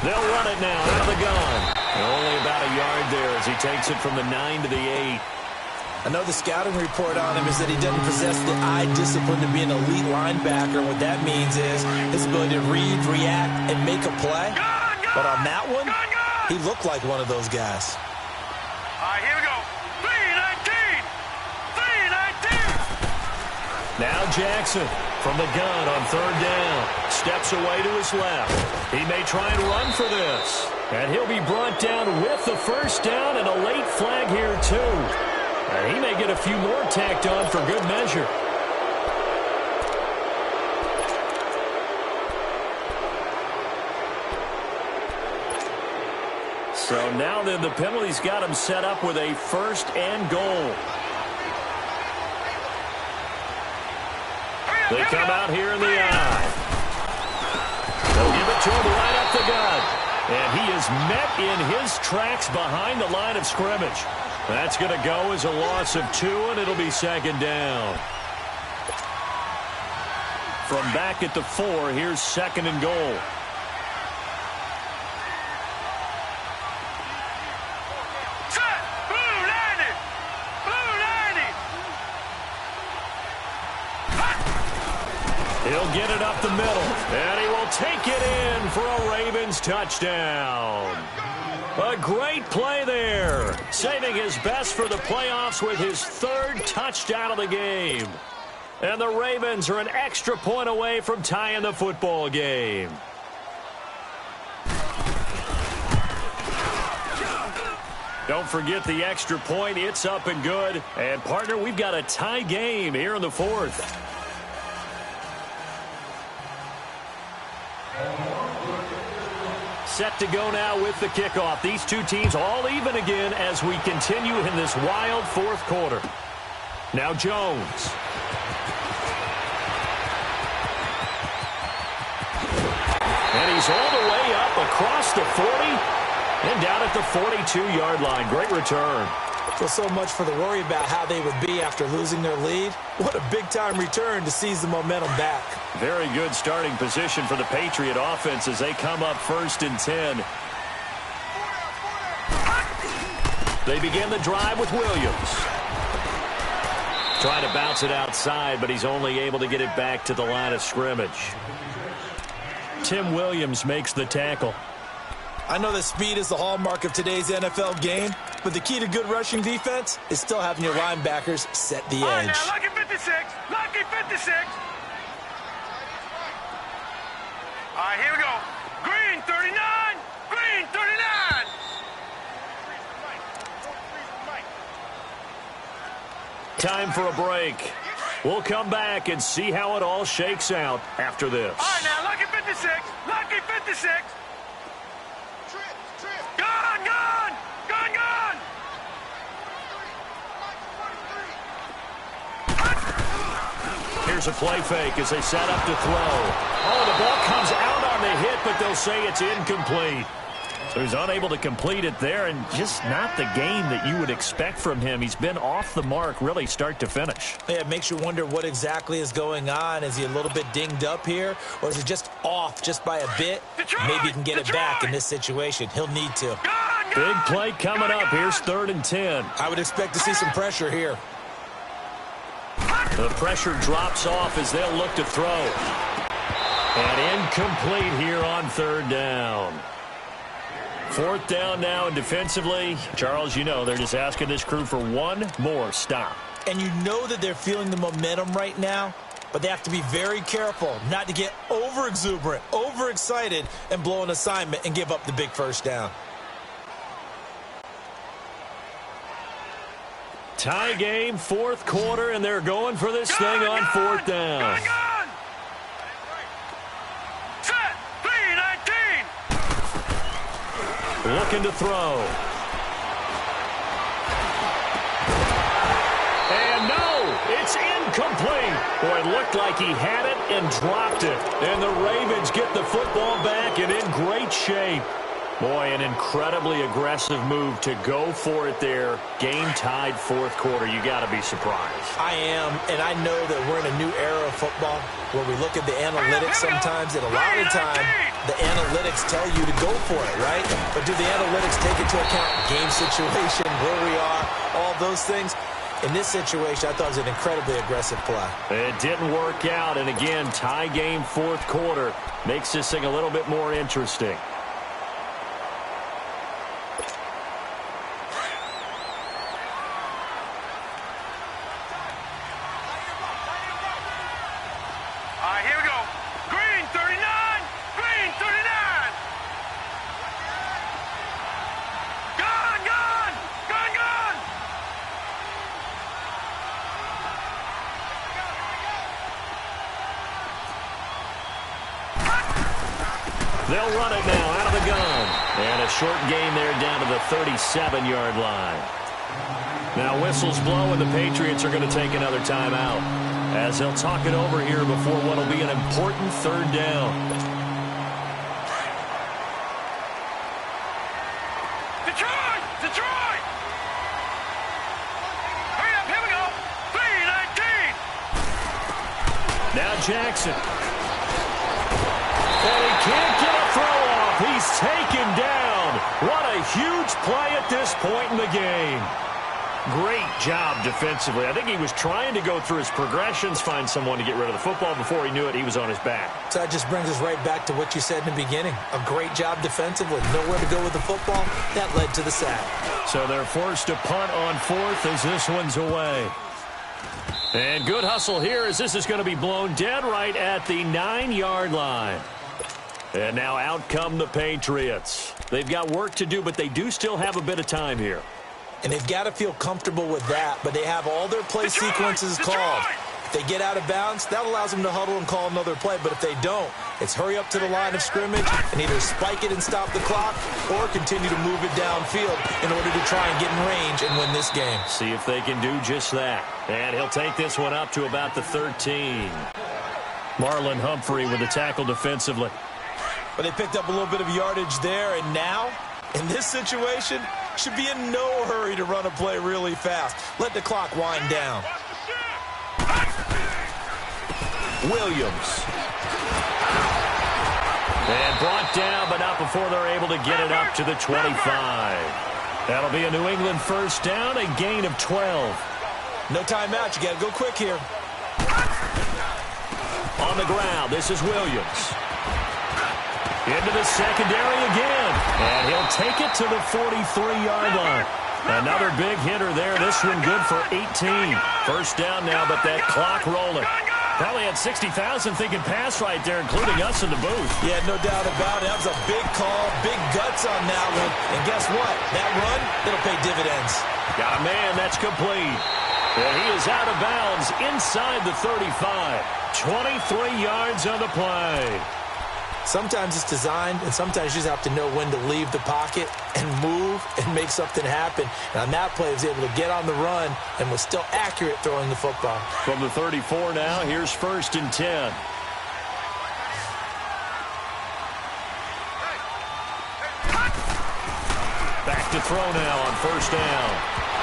They'll run it now out of the gun. Only about a yard there as he takes it from the 9 to the 8. I know the scouting report on him is that he doesn't possess the eye discipline to be an elite linebacker. What that means is his ability to read, react, and make a play. But on that one, he looked like one of those guys. All right, here we go. 319. 319. Now Jackson from the gun on third down. Steps away to his left. He may try and run for this. And he'll be brought down with the first down and a late flag here too. And he may get a few more tacked on for good measure. So now then the penalty's got him set up with a first and goal. They come out here in the eye. They'll give it to him right up the gut. And he is met in his tracks behind the line of scrimmage. That's going to go as a loss of 2, and it'll be second down. From back at the 4, here's second and goal. Set. Blue 90. Blue 90. He'll get it up the middle, and he will take it in for a Ravens touchdown. A great play there, saving his best for the playoffs with his 3rd touchdown of the game. And the Ravens are an extra point away from tying the football game. Don't forget the extra point. It's up and good. And, partner, we've got a tie game here in the 4th. Set to go now with the kickoff. These two teams all even again as we continue in this wild 4th quarter. Now Jones. And he's all the way up across the 40 and down at the 42-yard line. Great return. Well, so much for the worry about how they would be after losing their lead. What a big-time return to seize the momentum back. Very good starting position for the Patriot offense as they come up 1st and 10. They begin the drive with Williams. Trying to bounce it outside, but he's only able to get it back to the line of scrimmage. Tim Williams makes the tackle. I know that speed is the hallmark of today's NFL game, but the key to good rushing defense is still having your linebackers set the All right, edge. now, lucky 56. Lucky 56. All right, here we go. Green 39. Green 39. Time for a break. We'll come back and see how it all shakes out after this. All right, now, lucky 56. Lucky 56. Gun, gun. Gun, gun. Here's a play fake as they set up to throw. Oh, the ball comes out on the hit, but they'll say it's incomplete. So he's unable to complete it there, and just not the game that you would expect from him. He's been off the mark, really, start to finish. Yeah, it makes you wonder what exactly is going on. Is he a little bit dinged up here, or is he just off just by a bit? Maybe he can get it back in this situation. He'll need to. Big play coming up. Here's 3rd and 10. I would expect to see some pressure here. The pressure drops off as they'll look to throw. And incomplete here on 3rd down. 4th down now, and defensively, Charles, you know, they're just asking this crew for one more stop. And you know that they're feeling the momentum right now, but they have to be very careful not to get over-exuberant, over-excited, and blow an assignment and give up the big first down. Tie game, 4th quarter, and they're going for this thing on 4th down. Set. 319. Looking to throw. And no, it's incomplete. Boy, it looked like he had it and dropped it. And the Ravens get the football back and in great shape. Boy, an incredibly aggressive move to go for it there. Game tied 4th quarter. You got to be surprised. I am, and I know that we're in a new era of football where we look at the analytics sometimes, and a lot of the time the analytics tell you to go for it, right? But do the analytics take into account game situation, where we are, all those things? In this situation, I thought it was an incredibly aggressive play. It didn't work out, and again, tie game fourth quarter. Makes this thing a little bit more interesting. Here we go. Green 39. Green 39. Gone, gone. Gone, gone. They'll run it now out of the gun. And a short gain there down to the 37-yard line. Now whistles blow, and the Patriots are going to take another timeout, as they'll talk it over here before what will be an important third down. Detroit! Detroit! Hurry up, here we go. 3-19. Now Jackson. And he can't get a throw off. He's taken down. What a huge play at this point in the game. Great job defensively. I think he was trying to go through his progressions, find someone to get rid of the football. Before he knew it, he was on his back. So that just brings us right back to what you said in the beginning. A great job defensively. Nowhere to go with the football. That led to the sack. So they're forced to punt on fourth as this one's away. And good hustle here as this is going to be blown dead right at the 9-yard line. And now out come the Patriots. They've got work to do, but they do still have a bit of time here. And they've got to feel comfortable with that, but they have all their play sequences called. If they get out of bounds, that allows them to huddle and call another play. But if they don't, it's hurry up to the line of scrimmage and either spike it and stop the clock or continue to move it downfield in order to try and get in range and win this game. See if they can do just that. And he'll take this one up to about the 13. Marlon Humphrey with the tackle defensively. But they picked up a little bit of yardage there, and now, in this situation, should be in no hurry to run a play really fast. Let the clock wind down. Williams. And brought down, but not before they're able to get it up to the 25. That'll be a New England first down, a gain of 12. No timeout. You got to go quick here. On the ground, this is Williams. Into the secondary again. And he'll take it to the 43-yard line. Another big hitter there. This one good for 18. First down now, but that clock rolling. Probably had 60,000 thinking pass right there, including us in the booth. Yeah, no doubt about it. That was a big call, big guts on that one. And guess what? That run, it'll pay dividends. Got a man, that's complete. And he is out of bounds inside the 35. 23 yards on the play. Sometimes it's designed, and sometimes you just have to know when to leave the pocket and move and make something happen. And on that play, he was able to get on the run and was still accurate throwing the football. From the 34 now, here's 1st and 10. Back to throw now on first down.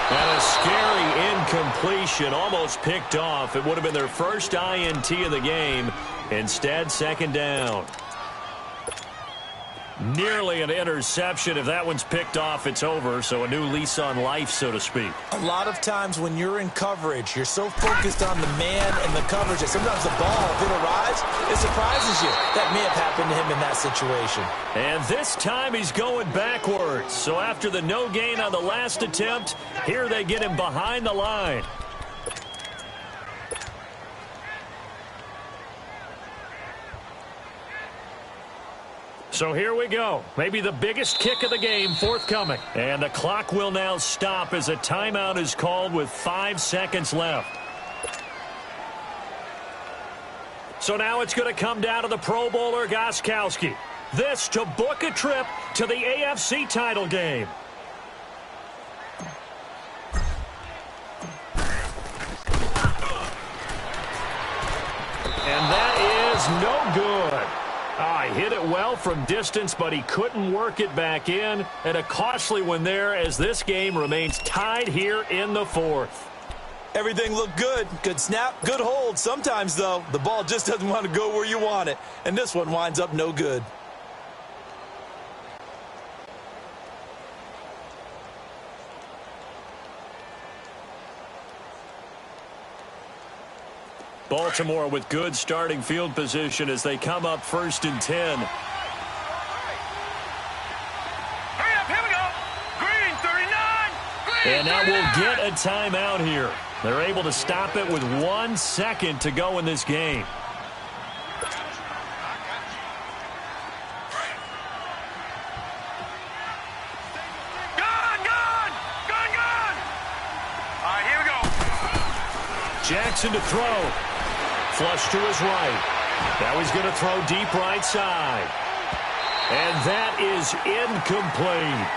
And a scary incompletion, almost picked off. It would have been their first INT of the game. Instead, second down. Nearly an interception. If that one's picked off, it's over. So a new lease on life, so to speak. A lot of times when you're in coverage, you're so focused on the man and the coverage that sometimes the ball, if it arrives, it surprises you. That may have happened to him in that situation. And this time he's going backwards. So after the no gain on the last attempt, here they get him behind the line. So here we go. Maybe the biggest kick of the game forthcoming. And the clock will now stop as a timeout is called with 5 seconds left. So now it's going to come down to the Pro Bowler Gostkowski. This to book a trip to the AFC title game. And that is no good. He hit it well from distance, but he couldn't work it back in. And a costly one there as this game remains tied here in the 4th. Everything looked good. Good snap, good hold. Sometimes, though, the ball just doesn't want to go where you want it. And this one winds up no good. Baltimore with good starting field position as they come up 1st and 10. Hurry up, here we go. Green 39. Green And now 39. we'll get a timeout here. They're able to stop it with 1 second to go in this game. Jackson to throw. Flush to his right. Now he's going to throw deep right side. And that is incomplete.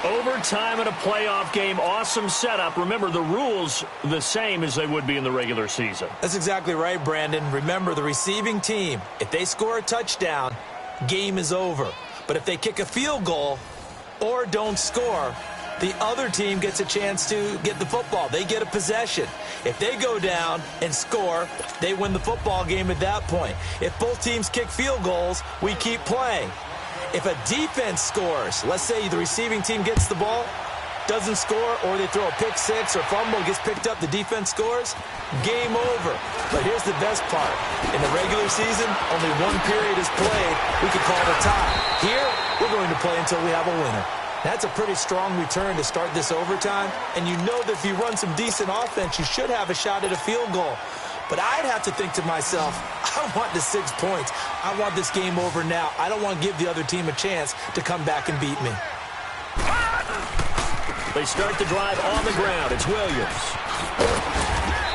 Overtime in a playoff game. Awesome setup. Remember, the rules the same as they would be in the regular season. That's exactly right, Brandon. Remember, the receiving team, if they score a touchdown, game is over. But if they kick a field goal or don't score, the other team gets a chance to get the football. They get a possession. If they go down and score, they win the football game at that point. If both teams kick field goals, we keep playing. If a defense scores, let's say the receiving team gets the ball, doesn't score, or they throw a pick six or fumble, gets picked up, the defense scores, game over. But here's the best part. In the regular season, only one period is played. We can call it a tie. Here, we're going to play until we have a winner. That's a pretty strong return to start this overtime. And you know that if you run some decent offense, you should have a shot at a field goal. But I'd have to think to myself, I want the 6 points. I want this game over now. I don't want to give the other team a chance to come back and beat me. They start the drive on the ground. It's Williams.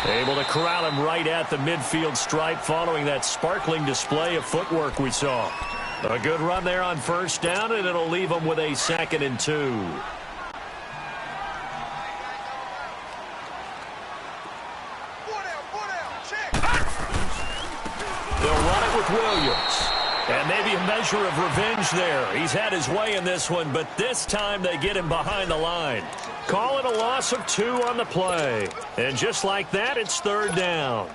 Able to corral him right at the midfield stripe following that sparkling display of footwork we saw. A good run there on 1st down, and it'll leave them with a 2nd and 2. They'll run it with Williams. And maybe a measure of revenge there. He's had his way in this one, but this time they get him behind the line. Call it a loss of 2 on the play. And just like that, it's 3rd down.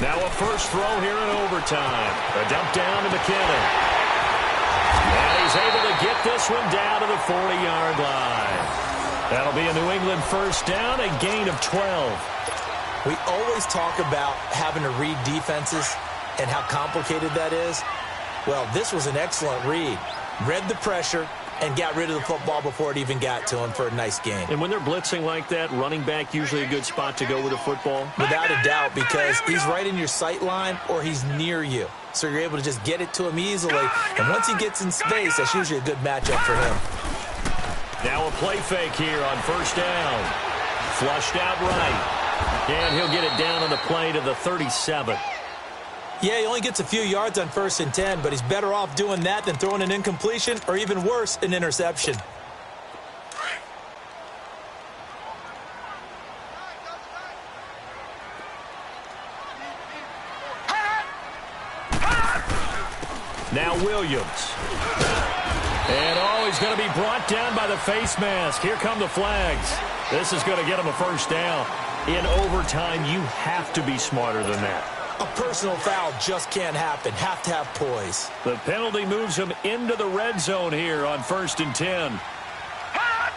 Now a first throw here in overtime. A dump down to McKinnon. And he's able to get this one down to the 40-yard line. That'll be a New England 1st down, a gain of 12. We always talk about having to read defenses and how complicated that is. Well, this was an excellent read. Read the pressure and got rid of the football before it even got to him for a nice gain. And when they're blitzing like that, running back usually a good spot to go with the football? Without a doubt, because he's right in your sight line or he's near you. So you're able to just get it to him easily. And once he gets in space, that's usually a good matchup for him. Now a play fake here on 1st down. Flushed out right. And he'll get it down on the play to the 37. Yeah, he only gets a few yards on 1st and 10, but he's better off doing that than throwing an incompletion or even worse, an interception. Now Williams. And he's going to be brought down by the face mask. Here come the flags. This is going to get him a 1st down. In overtime, you have to be smarter than that. A personal foul just can't happen. Have to have poise. The penalty moves him into the red zone here on 1st and 10. Hot!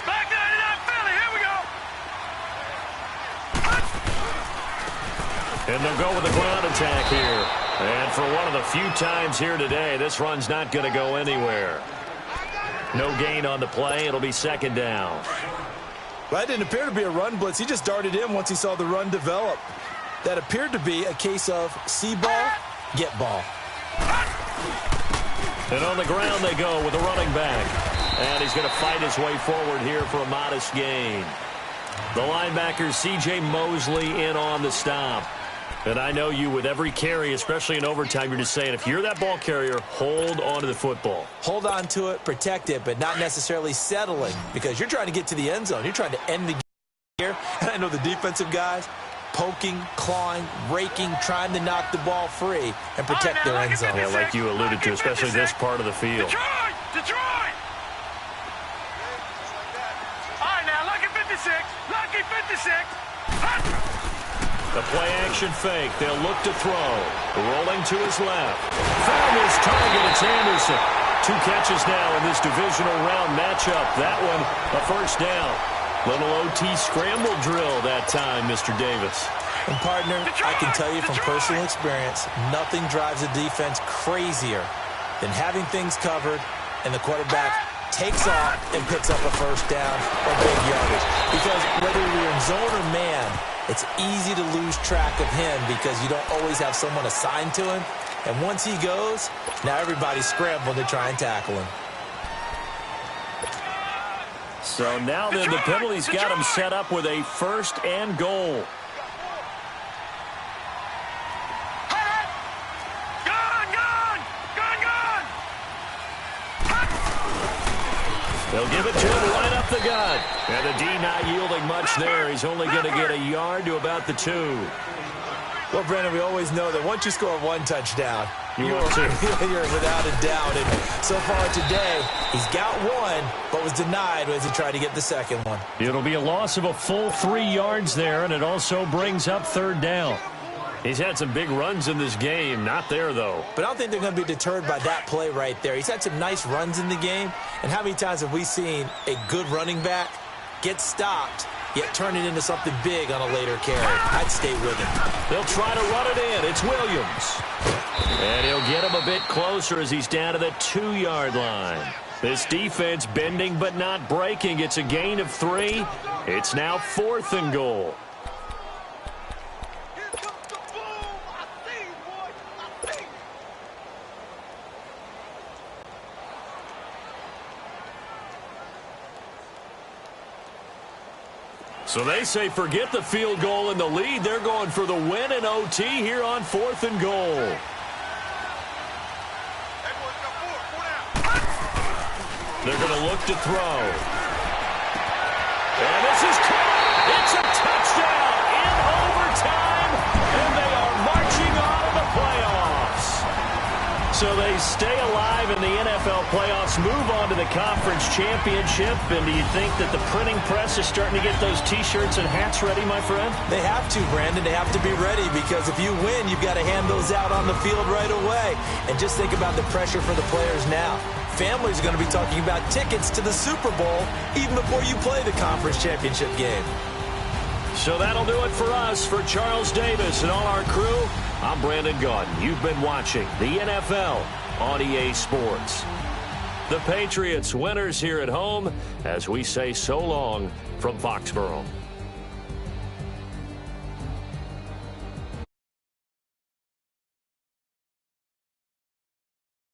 Back there to that Philly. Here we go. Hot! And they'll go with the ground attack here. And for one of the few times here today, this run's not going to go anywhere. No gain on the play. It'll be 2nd down. Well, that didn't appear to be a run blitz. He just darted in once he saw the run develop. That appeared to be a case of see ball, get ball. And on the ground they go with the running back. And he's going to fight his way forward here for a modest gain. The linebacker, C.J. Mosley, in on the stop. And I know you, with every carry, especially in overtime, you're just saying, if you're that ball carrier, hold on to the football. Hold on to it, protect it, but not necessarily settling, because you're trying to get to the end zone. You're trying to end the game here. And I know the defensive guys, poking, clawing, raking, trying to knock the ball free and protect their end zone. Yeah, like you alluded to, especially this part of the field. Detroit! Detroit! All right, now, lucky 56. Lucky 56. Hot! The play-action fake. They'll look to throw. Rolling to his left. Found his target. It's Anderson. 2 catches now in this divisional round matchup. That one, a first down. Little OT scramble drill that time, Mr. Davis. And, partner, I can tell you from personal experience, nothing drives a defense crazier than having things covered and the quarterback takes off and picks up a first down or big yardage. Because whether you're in zone or man, it's easy to lose track of him because you don't always have someone assigned to him. And once he goes, now everybody's scrambling to try and tackle him. So now then the penalty's got him set up with a first and goal. They'll give it to him right up the gut. And the D not yielding much there. He's only going to get a yard to about the 2. Well, Brandon, we always know that once you score 1 touchdown, you're without a doubt. And so far today, he's got 1, but was denied as he tried to get the second one. It'll be a loss of a full 3 yards there, and it also brings up 3rd down. He's had some big runs in this game. Not there, though. But I don't think they're going to be deterred by that play right there. He's had some nice runs in the game. And how many times have we seen a good running back get stopped, yet turn it into something big on a later carry? I'd stay with him. They'll try to run it in. It's Williams. And he'll get him a bit closer as he's down to the 2-yard line. This defense bending but not breaking. It's a gain of 3. It's now 4th and goal. So they say forget the field goal and the lead. They're going for the win in OT here on 4th and goal. They're going to look to throw. And this is caught. It's a touchdown in overtime, and they are marching on to the playoffs. So they stay alive in the NFL playoffs, move on to the conference championship. And do you think that the printing press is starting to get those T-shirts and hats ready, my friend? They have to, Brandon. They have to be ready because if you win, you've got to hand those out on the field right away. And just think about the pressure for the players now. Families are going to be talking about tickets to the Super Bowl even before you play the conference championship game. So that'll do it for us. For Charles Davis and all our crew, I'm Brandon Gaudin. You've been watching the NFL on EA Sports. The Patriots winners here at home as we say so long from Foxborough.